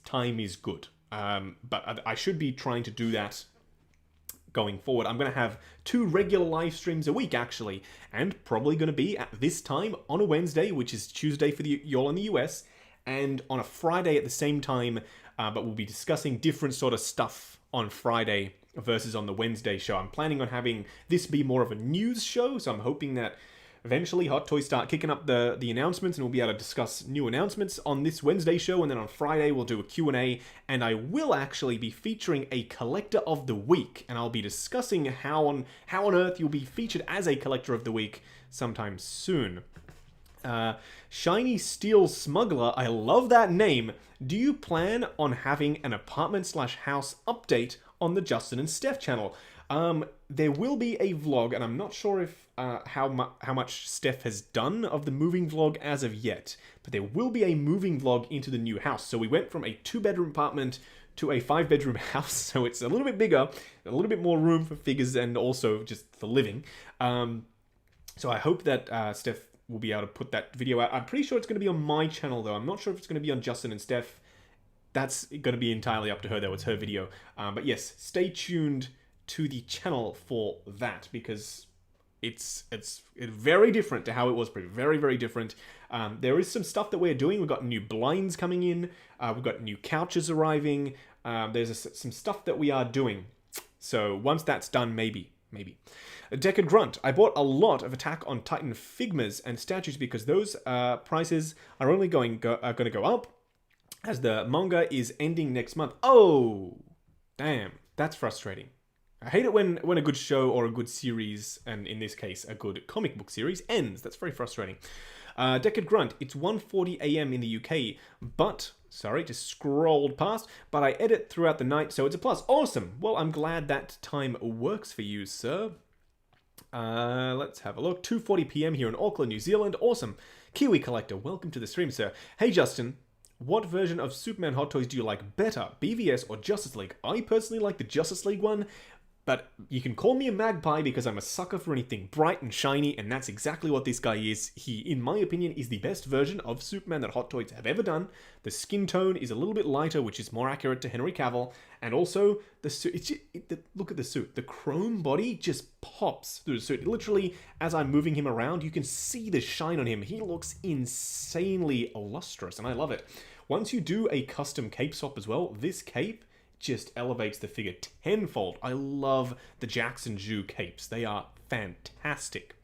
time is good. But I should be trying to do that going forward. I'm going to have 2 regular live streams a week, actually, and probably going to be at this time on a Wednesday, which is Tuesday for y'all in the US, and on a Friday at the same time, but we'll be discussing different sort of stuff on Friday versus on the Wednesday show. I'm planning on having this be more of a news show, so I'm hoping that eventually Hot Toys start kicking up the announcements, and we'll be able to discuss new announcements on this Wednesday show, and then on Friday we'll do a Q&A, and I will actually be featuring a Collector of the Week, and I'll be discussing how on earth you'll be featured as a Collector of the Week sometime soon. Shiny Steel Smuggler, I love that name. Do you plan on having an apartment/house update on the Justin and Steph channel? There will be a vlog, and I'm not sure if how much Steph has done of the moving vlog as of yet, but there will be a moving vlog into the new house. So we went from a 2-bedroom apartment to a 5-bedroom house, so it's a little bit bigger, a little bit more room for figures, and also just for living. So I hope that Steph will be able to put that video out. I'm pretty sure it's going to be on my channel, though. I'm not sure if it's going to be on Justin and Steph. That's going to be entirely up to her, though. It's her video. But yes, stay tuned to the channel for that, because it's very different to how it was previously. Very, very different. There is some stuff that we're doing. We've got new blinds coming in. We've got new couches arriving. There's some stuff that we are doing. So once that's done, maybe. Deckard Grunt. I bought a lot of Attack on Titan Figmas and statues because those prices are only going to go up as the manga is ending next month. Oh, damn. That's frustrating. I hate it when a good show or a good series, and in this case, a good comic book series, ends. That's very frustrating. Deckard Grunt. It's 1:40 a.m. in the UK, but... Sorry, just scrolled past, but I edit throughout the night, so it's a plus. Awesome! Well, I'm glad that time works for you, sir. Let's have a look. 2:40 p.m. here in Auckland, New Zealand. Awesome. Kiwi Collector, welcome to the stream, sir. Hey, Justin. What version of Superman Hot Toys do you like better, BVS or Justice League? I personally like the Justice League one, but you can call me a magpie because I'm a sucker for anything bright and shiny, and that's exactly what this guy is. He, in my opinion, is the best version of Superman that Hot Toys have ever done. The skin tone is a little bit lighter, which is more accurate to Henry Cavill, and also the suit. Look at the suit. The chrome body just pops through the suit. Literally, as I'm moving him around, you can see the shine on him. He looks insanely lustrous, and I love it. Once you do a custom cape swap as well, this cape just elevates the figure tenfold. I love the Jackson Ju capes. They are fantastic.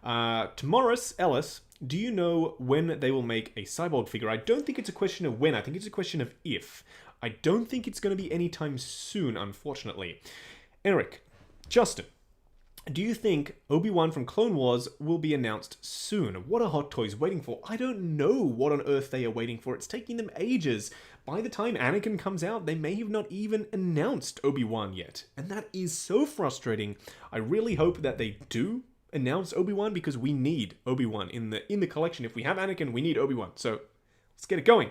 To Morris Ellis, do you know when they will make a Cyborg figure? I don't think it's a question of when. I think it's a question of if. I don't think it's going to be anytime soon, unfortunately. Eric, Justin, do you think Obi-Wan from Clone Wars will be announced soon? What are Hot Toys waiting for? I don't know what on earth they are waiting for. It's taking them ages. By the time Anakin comes out, they may have not even announced Obi-Wan yet. And that is so frustrating. I really hope that they do announce Obi-Wan, because we need Obi-Wan in the collection. If we have Anakin, we need Obi-Wan. So let's get it going.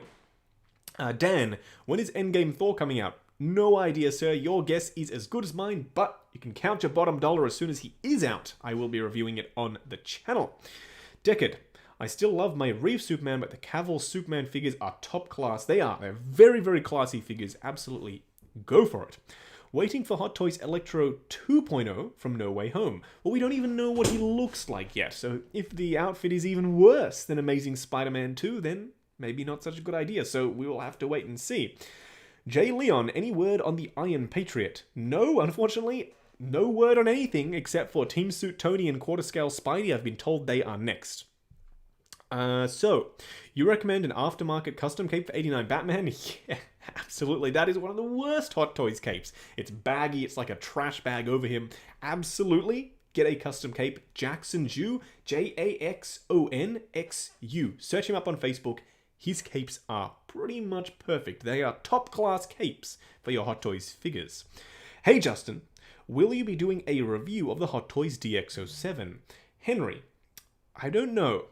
Dan, when is Endgame Thor coming out? No idea, sir. Your guess is as good as mine, but you can count your bottom dollar as soon as he is out. I will be reviewing it on the channel. Deckard, I still love my Reeve Superman, but the Cavill Superman figures are top class. They are. They're very, very classy figures. Absolutely go for it. Waiting for Hot Toys Electro 2.0 from No Way Home. Well, we don't even know what he looks like yet, so if the outfit is even worse than Amazing Spider-Man 2, then maybe not such a good idea, so we will have to wait and see. Jay Leon, any word on the Iron Patriot? No, unfortunately, no word on anything except for Team Suit Tony and Quarter Scale Spidey. I've been told they are next. So, you recommend an aftermarket custom cape for 89 Batman? Yeah, absolutely. That is one of the worst Hot Toys capes. It's baggy, it's like a trash bag over him. Absolutely, get a custom cape. Jackson Ju, Jaxonxu. Search him up on Facebook. his capes are pretty much perfect. They are top-class capes for your Hot Toys figures. Hey Justin, will you be doing a review of the Hot Toys DX07? Henry, I don't know.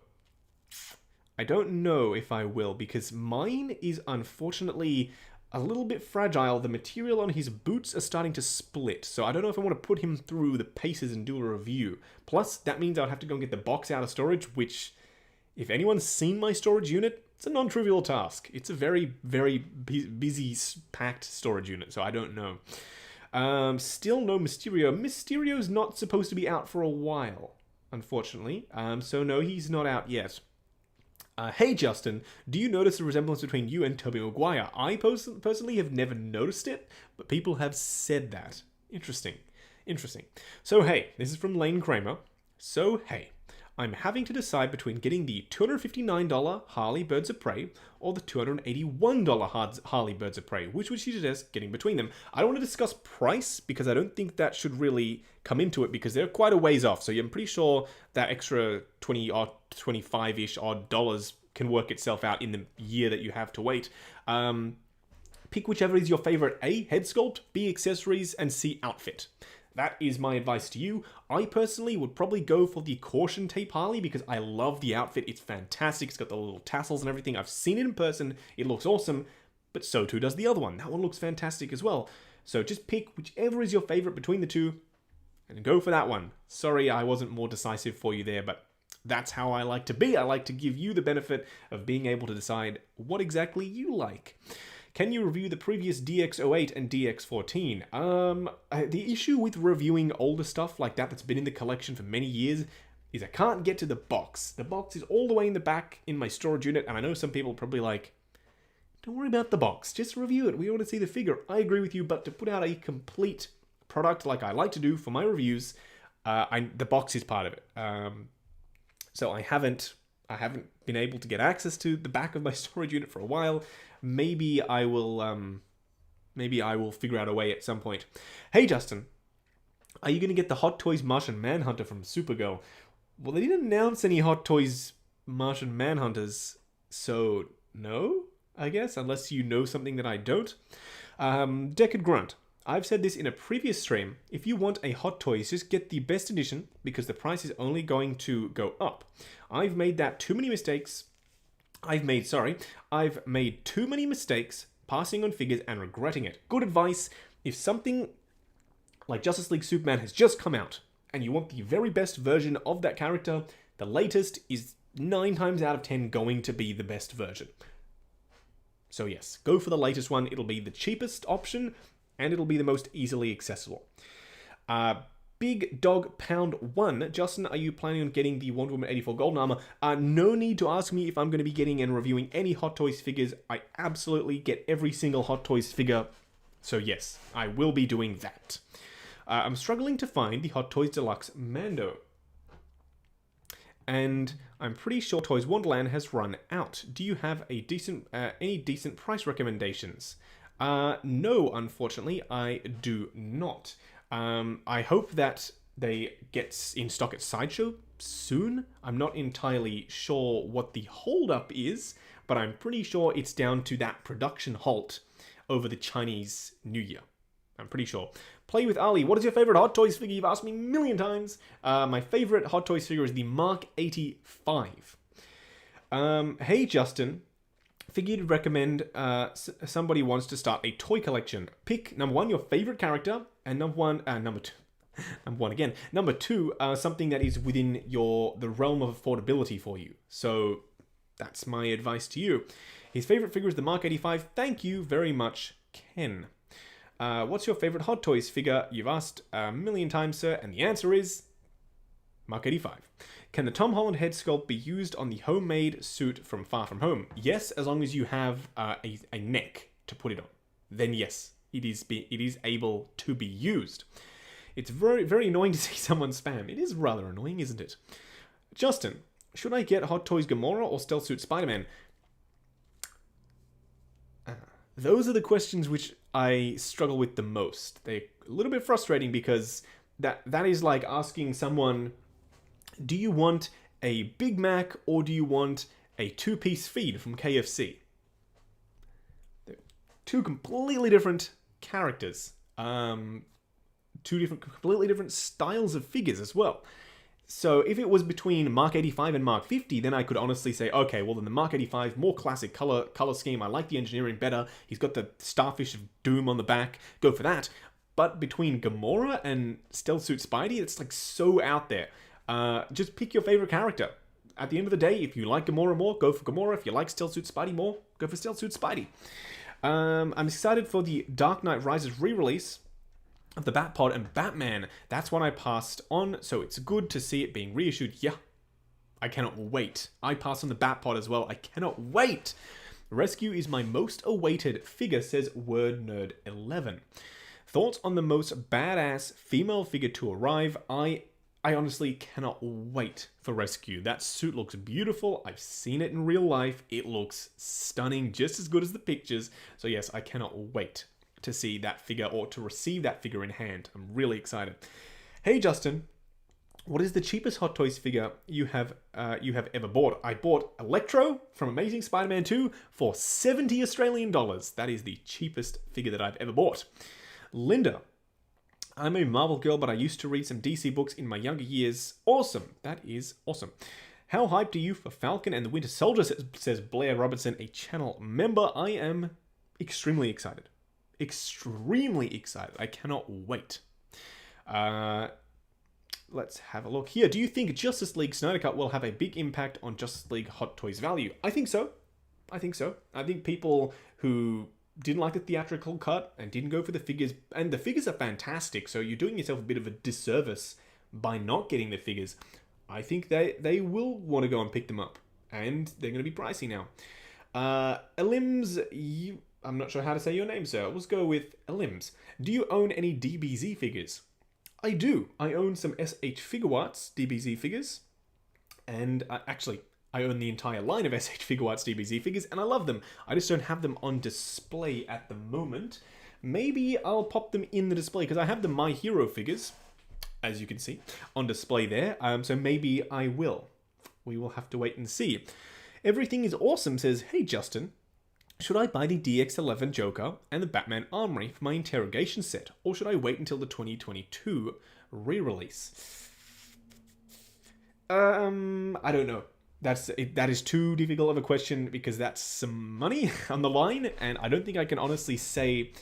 I don't know if I will, because mine is unfortunately a little bit fragile. The material on his boots are starting to split, so I don't know if I want to put him through the paces and do a review. Plus, that means I'd have to go and get the box out of storage, which, if anyone's seen my storage unit, it's a non-trivial task. It's a very, very busy, packed storage unit, so I don't know. Still no Mysterio. Mysterio's not supposed to be out for a while, unfortunately. So no, he's not out yet. Hey Justin, do you notice the resemblance between you and Tobey Maguire? I personally have never noticed it, but people have said that. Interesting. So hey, this is from Lane Kramer. So hey, I'm having to decide between getting the $259 Harley Birds of Prey or the $281 Harley Birds of Prey. Which would you suggest getting between them? I don't want to discuss price because I don't think that should really come into it because they're quite a ways off. So I'm pretty sure that extra 20 or 25-ish odd dollars can work itself out in the year that you have to wait. Pick whichever is your favorite. A, head sculpt, B, accessories, and C, outfit. That is my advice to you. I personally would probably go for the caution tape Harley because I love the outfit. It's fantastic. It's got the little tassels and everything. I've seen it in person. It looks awesome, but so too does the other one. That one looks fantastic as well. So just pick whichever is your favorite between the two and go for that one. Sorry, I wasn't more decisive for you there, but that's how I like to be. I like to give you the benefit of being able to decide what exactly you like. Can you review the previous DX08 and DX14? The issue with reviewing older stuff like that that's been in the collection for many years is I can't get to the box. The box is all the way in the back in my storage unit, and I know some people are probably like, don't worry about the box, just review it. We want to see the figure. I agree with you, but to put out a complete product like I like to do for my reviews, the box is part of it. So I haven't been able to get access to the back of my storage unit for a while. Maybe I will figure out a way at some point. Hey Justin, are you going to get the Hot Toys Martian Manhunter from Supergirl? Well, they didn't announce any Hot Toys Martian Manhunters, so no, I guess, unless you know something that I don't. Deckard Grunt, I've said this in a previous stream. If you want a Hot Toys, just get the best edition because the price is only going to go up. I've made too many mistakes passing on figures and regretting it. Good advice, if something like Justice League Superman has just come out and you want the very best version of that character, the latest is 9 times out of 10 going to be the best version. So yes, go for the latest one. It'll be the cheapest option and it'll be the most easily accessible. Big Dog Pound 1. Justin, are you planning on getting the Wonder Woman 84 Golden Armor? No need to ask me if I'm going to be getting and reviewing any Hot Toys figures. I absolutely get every single Hot Toys figure. So yes, I will be doing that. I'm struggling to find the Hot Toys Deluxe Mando. And I'm pretty sure Toys Wonderland has run out. Do you have any decent price recommendations? No, unfortunately, I do not. I hope that they get in stock at Sideshow soon. I'm not entirely sure what the holdup is, but I'm pretty sure it's down to that production halt over the Chinese New Year. I'm pretty sure. Play with Ali. What is your favorite Hot Toys figure? You've asked me a million times. My favorite Hot Toys figure is the Mark 85. Hey, Justin. Figured you'd recommend somebody wants to start a toy collection. Pick number 1, your favorite character, and number 2, something that is within the realm of affordability for you. So that's my advice to you. His favorite figure is the Mark 85. Thank you very much, Ken. What's your favorite Hot Toys figure? You've asked a million times, sir, and the answer is Mark 85. Can the Tom Holland head sculpt be used on the homemade suit from Far From Home? Yes, as long as you have a neck to put it on. Then yes, it is able to be used. It's very, very annoying to see someone spam. It is rather annoying, isn't it? Justin, should I get Hot Toys Gamora or Stealth Suit Spider-Man? Those are the questions which I struggle with the most. They're a little bit frustrating because that is like asking someone, do you want a Big Mac or do you want a two-piece feed from KFC. They're two completely different characters. Two completely different styles of figures as well. So if it was between Mark 85 and Mark 50, then I could honestly say, okay, well then the Mark 85, more classic color scheme. I like the engineering better. He's got the Starfish of Doom on the back. Go for that. But between Gamora and Stealth Suit Spidey, it's like so out there. Just pick your favorite character. At the end of the day, if you like Gamora more, go for Gamora. If you like Stealth Suit Spidey more, go for Stealth Suit Spidey. I'm excited for the Dark Knight Rises re-release of the Batpod and Batman. That's one I passed on, so it's good to see it being reissued. Yeah, I cannot wait. I passed on the Batpod as well. I cannot wait. Reissue is my most awaited figure, says WordNerd11. Thoughts on the most badass female figure to arrive? I honestly cannot wait for Reissue. That suit looks beautiful. I've seen it in real life. It looks stunning, just as good as the pictures. So yes, I cannot wait to see that figure or to receive that figure in hand. I'm really excited. Hey Justin, what is the cheapest Hot Toys figure you have ever bought? I bought Electro from Amazing Spider-Man 2 for 70 Australian dollars. That is the cheapest figure that I've ever bought. Linda, I'm a Marvel girl, but I used to read some DC books in my younger years. Awesome. That is awesome. How hyped are you for Falcon and the Winter Soldier, says Blair Robertson, a channel member. I am extremely excited. Extremely excited. I cannot wait. Let's have a look here. Do you think Justice League Snyder Cut will have a big impact on Justice League Hot Toys value? I think so. I think people who didn't like the theatrical cut and didn't go for the figures, and the figures are fantastic, so you're doing yourself a bit of a disservice by not getting the figures. I think they will want to go and pick them up, and they're going to be pricey now. Elims, I'm not sure how to say your name, sir. Let's go with Elims. Do you own any DBZ figures? I do. I own some SH Figuarts DBZ figures, and actually, I own the entire line of SH Figuarts DBZ figures, and I love them. I just don't have them on display at the moment. Maybe I'll pop them in the display, because I have the My Hero figures, as you can see, on display there. So maybe I will. We will have to wait and see. Everything is awesome, says, hey Justin, should I buy the DX11 Joker and the Batman Armory for my interrogation set, or should I wait until the 2022 re-release? I don't know. That is too difficult of a question, because that's some money on the line, and I don't think I can honestly say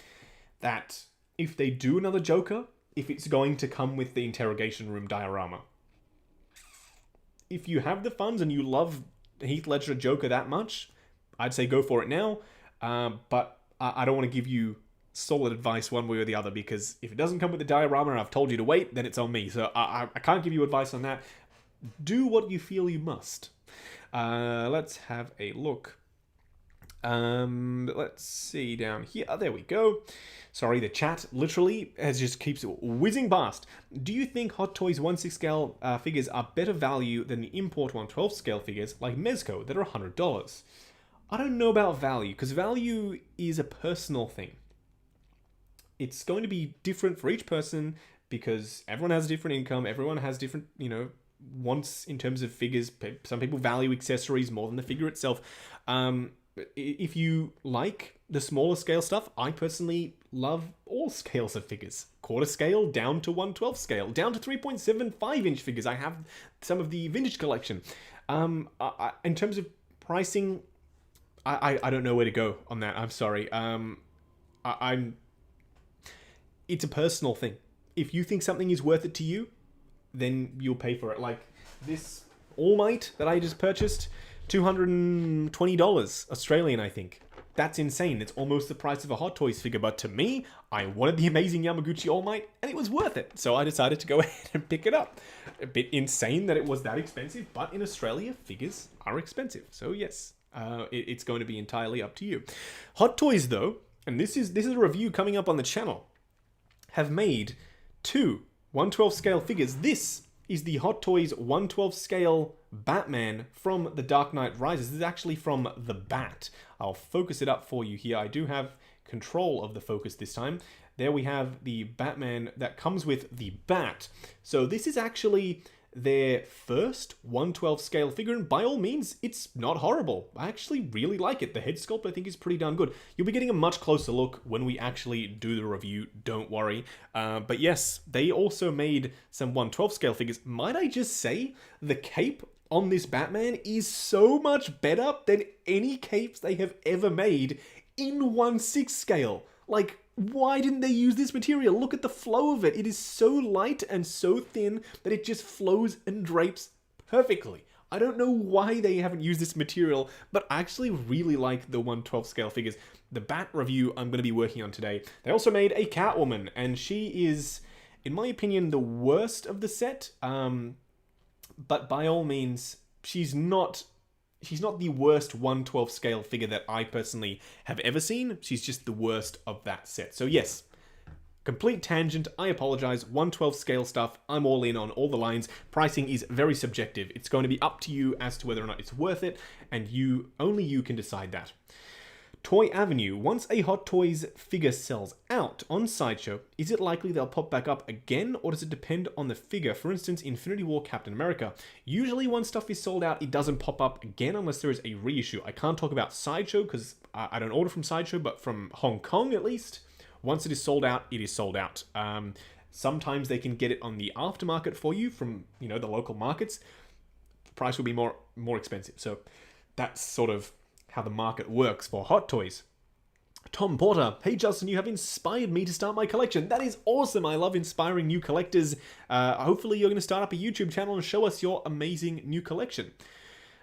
that if they do another Joker, if it's going to come with the interrogation room diorama. If you have the funds and you love Heath Ledger Joker that much, I'd say go for it now, but I don't want to give you solid advice one way or the other, because if it doesn't come with the diorama and I've told you to wait, then it's on me. So I can't give you advice on that. Do what you feel you must. Let's have a look. Let's see down here. Oh, there we go. Sorry, the chat literally just keeps whizzing past. Do you think Hot Toys 1/6 scale figures are better value than the import 1/12 scale figures like Mezco that are $100? I don't know about value, because value is a personal thing. It's going to be different for each person, because everyone has a different income, everyone has different, wants in terms of figures. Some people value accessories more than the figure itself. If you like the smaller scale stuff, I personally love all scales of figures. Quarter scale down to 1/12 scale, down to 3.75 inch figures. I have some of the vintage collection. In terms of pricing, I don't know where to go on that. I'm sorry. It's a personal thing. If you think something is worth it to you, then you'll pay for it. Like this All Might that I just purchased, $220 Australian, I think. That's insane. It's almost the price of a Hot Toys figure, but to me, I wanted the amazing Yamaguchi All Might, and it was worth it. So I decided to go ahead and pick it up. A bit insane that it was that expensive, but in Australia, figures are expensive. So yes, it's going to be entirely up to you. Hot Toys, though, and this is a review coming up on the channel, have made two 1/12 scale figures. This is the Hot Toys 1/12 scale Batman from The Dark Knight Rises. This is actually from The Bat. I'll focus it up for you here. I do have control of the focus this time. There we have the Batman that comes with the Bat. So this is actually their first 1/12 scale figure, and by all means, it's not horrible. I actually really like it. The head sculpt, I think, is pretty darn good. You'll be getting a much closer look when we actually do the review, don't worry. But yes, they also made some 1/12 scale figures. Might I just say, the cape on this Batman is so much better than any capes they have ever made in 1/6 scale. Like, why didn't they use this material? Look at the flow of it. It is so light and so thin that it just flows and drapes perfectly. I don't know why they haven't used this material, but I actually really like the 1/12 scale figures. The Bat review I'm going to be working on today. They also made a Catwoman, and she is, in my opinion, the worst of the set. But by all means, she's not the worst 1/12 scale figure that I personally have ever seen. She's just the worst of that set. So yes, complete tangent, I apologize. 1/12 scale stuff, I'm all in on all the lines. Pricing is very subjective. It's going to be up to you as to whether or not it's worth it, and only you can decide that. Toy Avenue. Once a Hot Toys figure sells out on Sideshow, is it likely they'll pop back up again, or does it depend on the figure? For instance, Infinity War Captain America. Usually once stuff is sold out, it doesn't pop up again unless there is a reissue. I can't talk about Sideshow because I don't order from Sideshow, but from Hong Kong at least, once it is sold out, it is sold out. Sometimes they can get it on the aftermarket for you from, the local markets. The price will be more expensive. So that's sort of how the market works for Hot Toys. Tom Porter, hey Justin, you have inspired me to start my collection. That is awesome. I love inspiring new collectors. Hopefully you're going to start up a YouTube channel and show us your amazing new collection.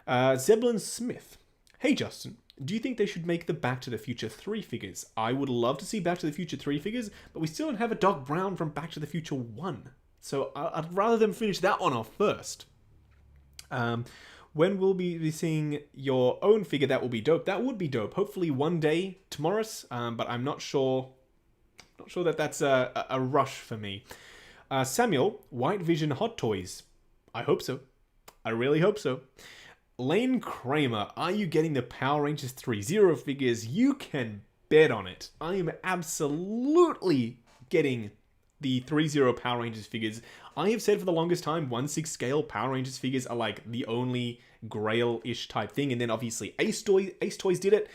Zeblin Smith, hey Justin, do you think they should make the Back to the Future 3 figures? I would love to see Back to the Future 3 figures, but we still don't have a Doc Brown from Back to the Future 1. So I'd rather them finish that one off first. When we'll be seeing your own figure, that will be dope. That would be dope. Hopefully one day tomorrow, but I'm not sure. Not sure that that's a rush for me. Samuel, White Vision Hot Toys. I hope so. I really hope so. Lane Kramer, are you getting the Power Rangers 3-0 figures? You can bet on it. I am absolutely getting the 3-0 Power Rangers figures. I have said for the longest time, 1/6 scale Power Rangers figures are like the only Grail-ish type thing, and then obviously Ace Toys did it,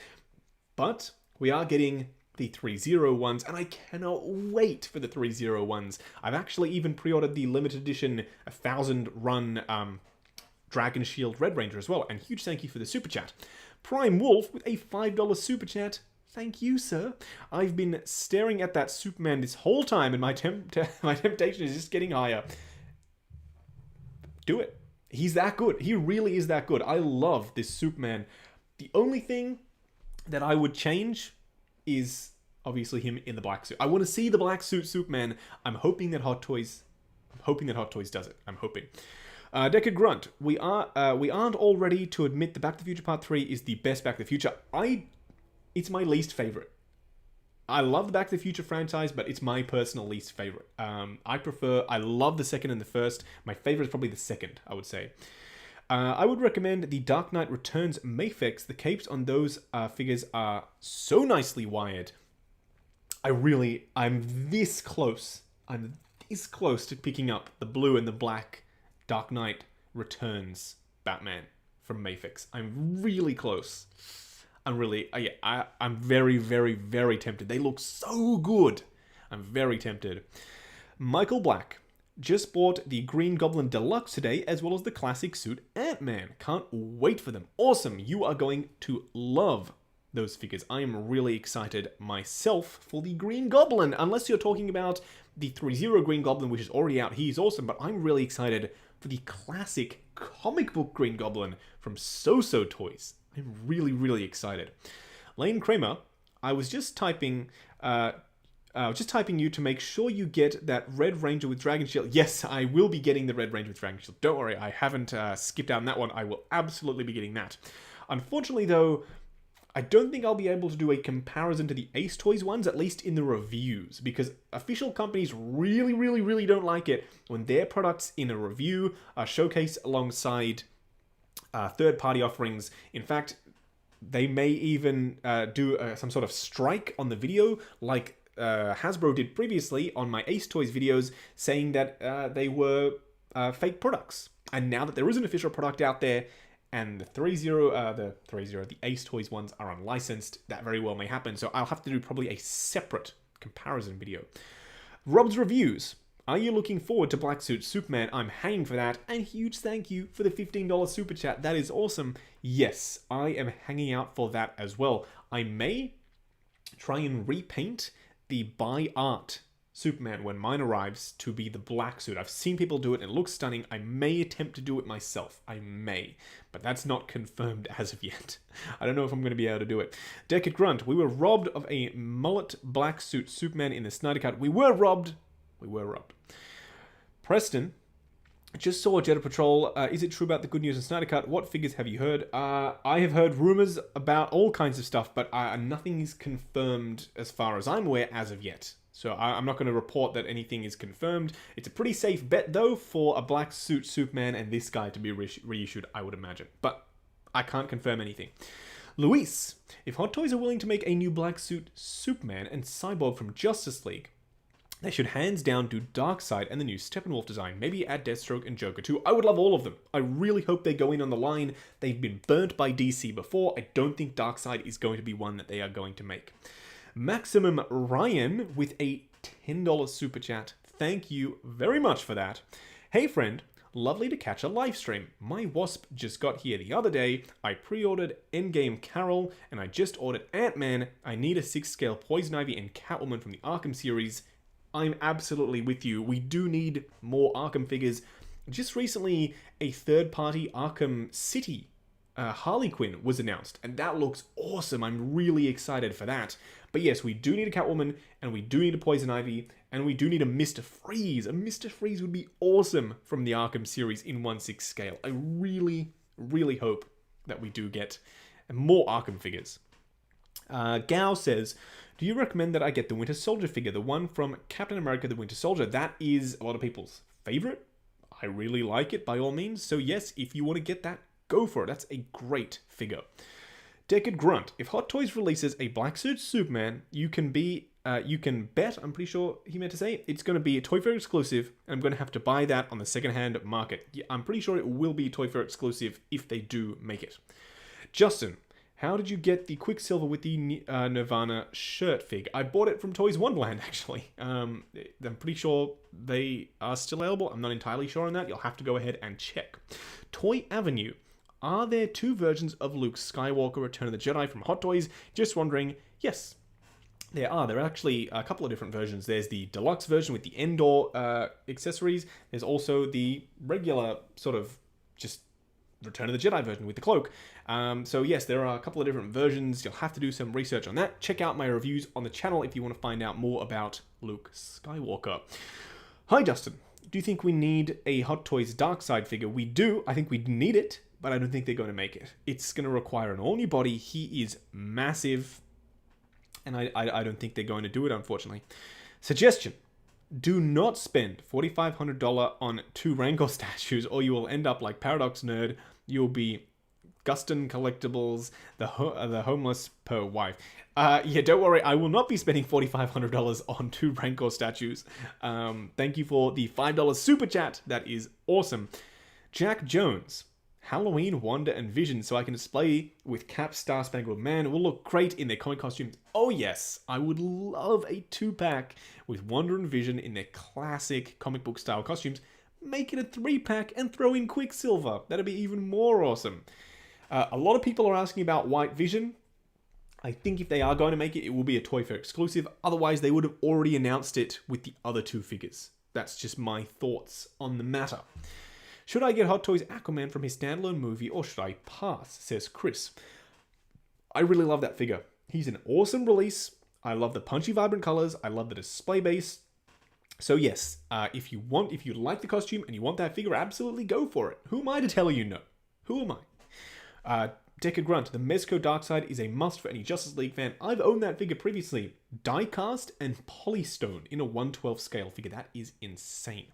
but we are getting the 3-0 ones, and I cannot wait for the 3-0 ones. I've actually even pre-ordered the limited edition 1,000 run Dragon Shield Red Ranger as well, and huge thank you for the super chat. Prime Wolf with a $5 super chat. Thank you, sir. I've been staring at that Superman this whole time, and my temptation is just getting higher. Do it. He's that good. He really is that good. I love this Superman. The only thing that I would change is obviously him in the black suit. I want to see the black suit Superman. I'm hoping that Hot Toys does it. I'm hoping. Decker Grunt, we aren't all ready to admit the Back to the Future Part 3 is the best Back to the Future. It's my least favorite. I love the Back to the Future franchise, but it's my personal least favorite. I love the second and the first. My favorite is probably the second, I would say. I would recommend the Dark Knight Returns Mafex. The capes on those figures are so nicely wired. I'm this close. I'm this close to picking up the blue and the black Dark Knight Returns Batman from Mafex. I'm really close. I'm very, very, very tempted. They look so good. I'm very tempted. Michael Black just bought the Green Goblin Deluxe today, as well as the classic suit Ant-Man. Can't wait for them. Awesome. You are going to love those figures. I am really excited myself for the Green Goblin. Unless you're talking about the 3-0 Green Goblin, which is already out. He's awesome, but I'm really excited for the classic comic book Green Goblin from So-So Toys. I'm really, really excited. Lane Kramer, I was just typing you to make sure you get that Red Ranger with Dragon Shield. Yes, I will be getting the Red Ranger with Dragon Shield. Don't worry, I haven't skipped out on that one. I will absolutely be getting that. Unfortunately, though, I don't think I'll be able to do a comparison to the Ace Toys ones, at least in the reviews, because official companies really, really, really don't like it when their products in a review are showcased alongside third-party offerings. In fact, they may even do some sort of strike on the video, like Hasbro did previously on my Ace Toys videos, saying that they were fake products. And now that there is an official product out there, and the Ace Toys ones are unlicensed, that very well may happen. So I'll have to do probably a separate comparison video. Rob's Reviews. Are you looking forward to Black Suit Superman? I'm hanging for that. And huge thank you for the $15 super chat. That is awesome. Yes, I am hanging out for that as well. I may try and repaint the Buy Art Superman when mine arrives to be the black suit. I've seen people do it and it looks stunning. I may attempt to do it myself. I may. But that's not confirmed as of yet. I don't know if I'm going to be able to do it. Deckard Grunt. We were robbed of a mullet black suit Superman in the Snyder Cut. We were robbed. We were robbed. Preston. Just saw Jedi Patrol. Is it true about the good news in Snyder Cut? What figures have you heard? I have heard rumors about all kinds of stuff, but nothing is confirmed as far as I'm aware as of yet. So I'm not going to report that anything is confirmed. It's a pretty safe bet, though, for a black suit Superman and this guy to be reissued, I would imagine. But I can't confirm anything. Luis, if Hot Toys are willing to make a new black suit Superman and Cyborg from Justice League, they should hands down do Darkseid and the new Steppenwolf design. Maybe add Deathstroke and Joker too. I would love all of them. I really hope they go in on the line. They've been burnt by DC before. I don't think Darkseid is going to be one that they are going to make. Maximum Ryan with a $10 super chat. Thank you very much for that. Hey friend, lovely to catch a live stream. My Wasp just got here the other day. I pre-ordered Endgame Carol and I just ordered Ant-Man. I need a 6-scale Poison Ivy and Catwoman from the Arkham series. I'm absolutely with you. We do need more Arkham figures. Just recently, a third-party Arkham City Harley Quinn was announced, and that looks awesome. I'm really excited for that. But yes, we do need a Catwoman, and we do need a Poison Ivy, and we do need a Mr. Freeze. A Mr. Freeze would be awesome from the Arkham series in 1/6 scale. I really, really hope that we do get more Arkham figures. Gao says, do you recommend that I get the Winter Soldier figure, the one from Captain America, the Winter Soldier? That is a lot of people's favorite. I really like it, by all means. So yes, if you want to get that, go for it. That's a great figure. Deckard Grunt. If Hot Toys releases a black suit Superman, you can bet, I'm pretty sure he meant to say, it's going to be a Toy Fair exclusive, and I'm going to have to buy that on the secondhand market. Yeah, I'm pretty sure it will be Toy Fair exclusive if they do make it. Justin. How did you get the Quicksilver with the Nirvana shirt fig? I bought it from Toys Wonderland, actually. I'm pretty sure they are still available. I'm not entirely sure on that. You'll have to go ahead and check. Toy Avenue. Are there 2 versions of Luke Skywalker Return of the Jedi from Hot Toys? Just wondering. Yes, there are. There are actually a couple of different versions. There's the deluxe version with the Endor accessories. There's also the regular sort of just Return of the Jedi version with the cloak. So yes, there are a couple of different versions. You'll have to do some research on that. Check out my reviews on the channel if you want to find out more about Luke Skywalker. Hi Justin, do you think we need a Hot Toys Darkseid figure? We do. I think we need it, but I don't think they're going to make it. It's going to require an all-new body. He is massive, and I don't think they're going to do it, unfortunately. Suggestion. Do not spend $4,500 on 2 Rancor statues, or you will end up like Paradox Nerd. You'll be Guston Collectibles, the homeless per wife. Yeah, don't worry, I will not be spending $4,500 on 2 Rancor statues. Thank you for the $5 super chat. That is awesome. Jack Jones. Halloween, Wanda, and Vision, so I can display with Cap, Star Spangled Man, will look great in their comic costumes. Oh yes, I would love a 2-pack with Wanda and Vision in their classic comic book style costumes. Make it a 3-pack and throw in Quicksilver. That'd be even more awesome. A lot of people are asking about White Vision. I think if they are going to make it, it will be a Toy Fair exclusive. Otherwise, they would have already announced it with the other 2 figures. That's just my thoughts on the matter. Should I get Hot Toys Aquaman from his standalone movie, or should I pass, says Chris. I really love that figure. He's an awesome release. I love the punchy, vibrant colors. I love the display base. So yes, if you like the costume and you want that figure, absolutely go for it. Who am I to tell you no? Who am I? Deckard Grunt, the Mezco Darkseid is a must for any Justice League fan. I've owned that figure previously. Die-cast and polystone in a 1/12 scale figure. That is insane.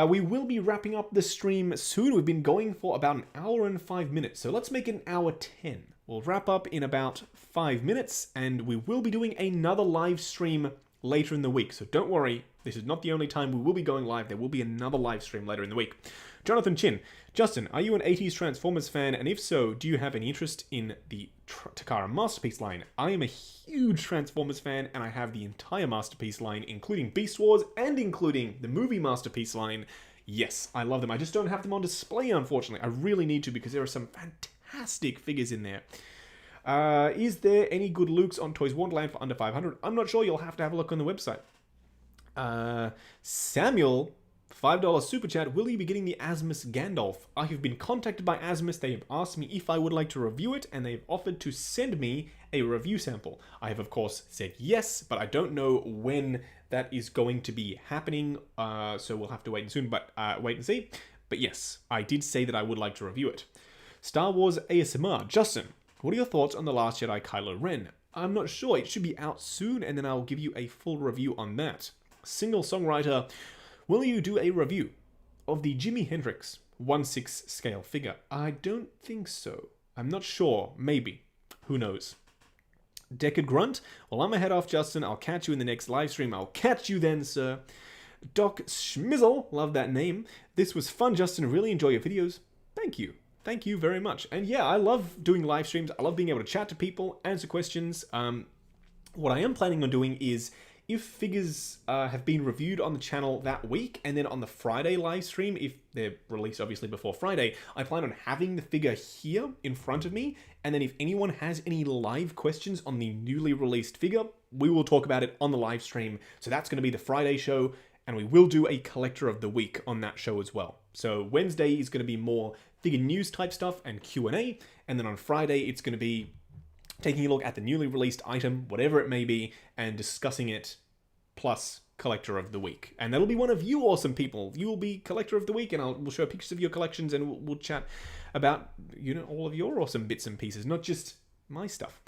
We will be wrapping up the stream soon. We've been going for about an hour and 5 minutes, so let's make it an hour 10. We'll wrap up in about 5 minutes, and we will be doing another live stream later in the week. So don't worry, This is not the only time we will be going live. There will be another live stream later in the week. Jonathan Chin. Justin, are you an 80s Transformers fan? And if so, do you have any interest in the Takara Masterpiece line? I am a huge Transformers fan, and I have the entire Masterpiece line, including Beast Wars and including the movie Masterpiece line. Yes, I love them. I just don't have them on display, unfortunately. I really need to because there are some fantastic figures in there. Is there any good looks on Toys Wonderland for under 500? I'm not sure. You'll have to have a look on the website. Samuel, $5 super chat. Will you be getting the Asmus Gandalf? I have been contacted by Asmus. They have asked me if I would like to review it, and they've offered to send me a review sample. I have, of course, said yes, but I don't know when that is going to be happening, so we'll have to wait and see. But yes, I did say that I would like to review it. Star Wars ASMR. Justin, what are your thoughts on The Last Jedi Kylo Ren? I'm not sure. It should be out soon, and then I'll give you a full review on that. Single songwriter, will you do a review of the Jimi Hendrix 1/6 scale figure? I don't think so. I'm not sure. Maybe. Who knows? Deckard Grunt, well, I'm a head off, Justin. I'll catch you in the next live stream. I'll catch you then, sir. Doc Schmizzle, love that name. This was fun, Justin. Really enjoy your videos. Thank you. Thank you very much. And yeah, I love doing live streams. I love being able to chat to people, answer questions. What I am planning on doing is, if figures have been reviewed on the channel that week, and then on the Friday live stream, if they're released obviously before Friday, I plan on having the figure here in front of me, and then if anyone has any live questions on the newly released figure, we will talk about it on the live stream. So that's going to be the Friday show, and we will do a Collector of the Week on that show as well. So Wednesday is going to be more figure news type stuff and Q&A, and then on Friday it's going to be taking a look at the newly released item, whatever it may be, and discussing it, plus Collector of the Week. And that'll be one of you awesome people. You will be Collector of the Week, and we'll show pictures of your collections, and we'll chat about, you know, all of your awesome bits and pieces, not just my stuff.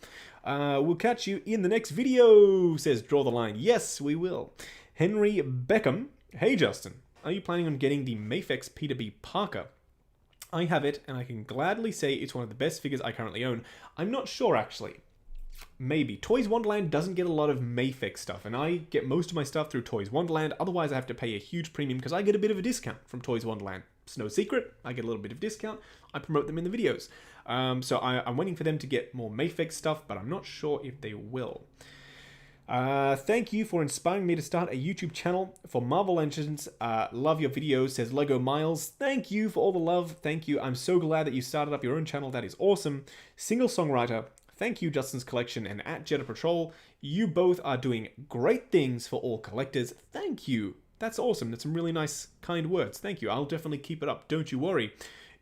We'll catch you in the next video, says Draw the Line. Yes, we will. Henry Beckham. Hey, Justin. Are you planning on getting the Mafex Peter B. Parker? I have it, and I can gladly say it's one of the best figures I currently own. I'm not sure, actually. Maybe. Toys Wonderland doesn't get a lot of Mafex stuff, and I get most of my stuff through Toys Wonderland. Otherwise, I have to pay a huge premium because I get a bit of a discount from Toys Wonderland. It's no secret. I get a little bit of discount. I promote them in the videos. So I'm waiting for them to get more Mafex stuff, but I'm not sure if they will. Thank you for inspiring me to start a YouTube channel for Marvel Legends. Love your videos, says Lego Miles. Thank you for all the love. Thank you. I'm so glad that you started up your own channel. That is awesome. Single songwriter. Thank you, Justin's Collection and at Jedi Patrol. You both are doing great things for all collectors. Thank you. That's awesome. That's some really nice, kind words. Thank you. I'll definitely keep it up. Don't you worry.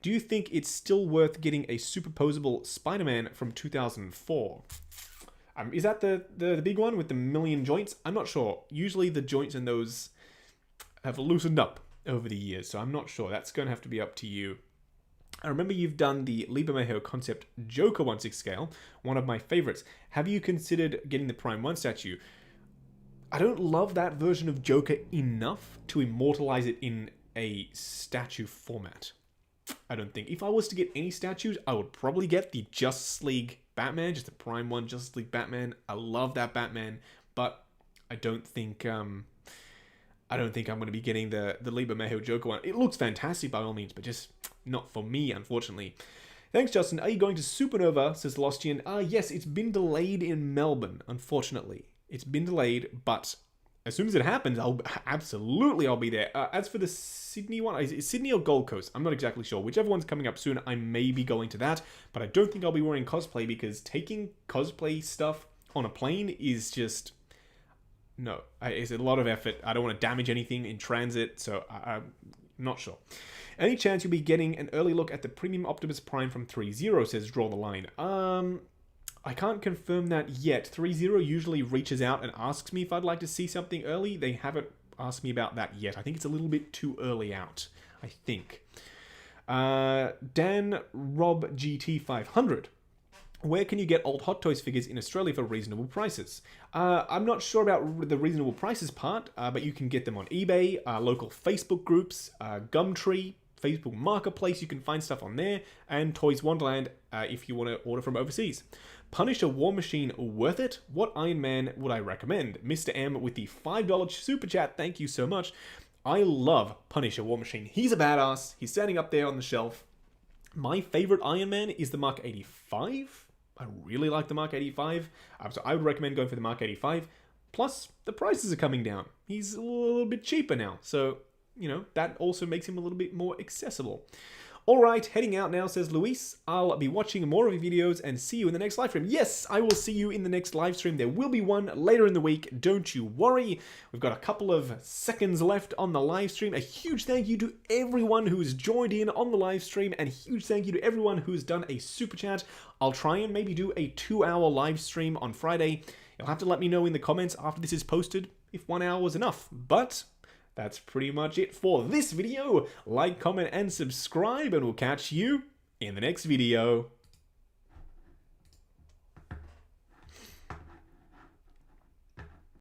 Do you think it's still worth getting a superposable Spider-Man from 2004? Is that the big one with the million joints? I'm not sure. Usually the joints in those have loosened up over the years, so I'm not sure. That's going to have to be up to you. I remember you've done the Liebermejo concept Joker 1/6 scale, one of my favorites. Have you considered getting the Prime 1 statue? I don't love that version of Joker enough to immortalize it in a statue format. I don't think. If I was to get any statues, I would probably get the Justice League Batman, just the Prime 1 Justice League Batman. I love that Batman, but I don't think I'm going to be getting the Liebermejo Joker one. It looks fantastic by all means, but just not for me, unfortunately. Thanks, Justin. Are you going to Supernova, says Lostian? Yes, it's been delayed in Melbourne, unfortunately. It's been delayed, but as soon as it happens, I'll be there. As for the Sydney one, is it Sydney or Gold Coast? I'm not exactly sure. Whichever one's coming up soon, I may be going to that, but I don't think I'll be wearing cosplay because taking cosplay stuff on a plane is just... No, it's a lot of effort. I don't want to damage anything in transit, so I'm not sure. Any chance you'll be getting an early look at the Premium Optimus Prime from 3.0, says Draw the Line. I can't confirm that yet. 3.0 usually reaches out and asks me if I'd like to see something early. They haven't asked me about that yet. I think it's a little bit too early out, I think. Dan Rob GT 500. Where can you get old Hot Toys figures in Australia for reasonable prices? I'm not sure about the reasonable prices part, but you can get them on eBay, local Facebook groups, Gumtree, Facebook Marketplace, you can find stuff on there, and Toys Wonderland if you want to order from overseas. Punisher War Machine worth it? What Iron Man would I recommend? Mr. M with the $5 super chat, thank you so much. I love Punisher War Machine. He's a badass. He's standing up there on the shelf. My favorite Iron Man is the Mark 85. I really like the Mark 85. So I would recommend going for the Mark 85. Plus, the prices are coming down. He's a little bit cheaper now. So, you know, that also makes him a little bit more accessible. Alright, heading out now, says Luis. I'll be watching more of your videos and see you in the next live stream. Yes, I will see you in the next live stream. There will be one later in the week. Don't you worry. We've got a couple of seconds left on the live stream. A huge thank you to everyone who's joined in on the live stream, and a huge thank you to everyone who's done a super chat. I'll try and maybe do a 2-hour live stream on Friday. You'll have to let me know in the comments after this is posted if 1 hour was enough. But that's pretty much it for this video. Like, comment, and subscribe, and we'll catch you in the next video.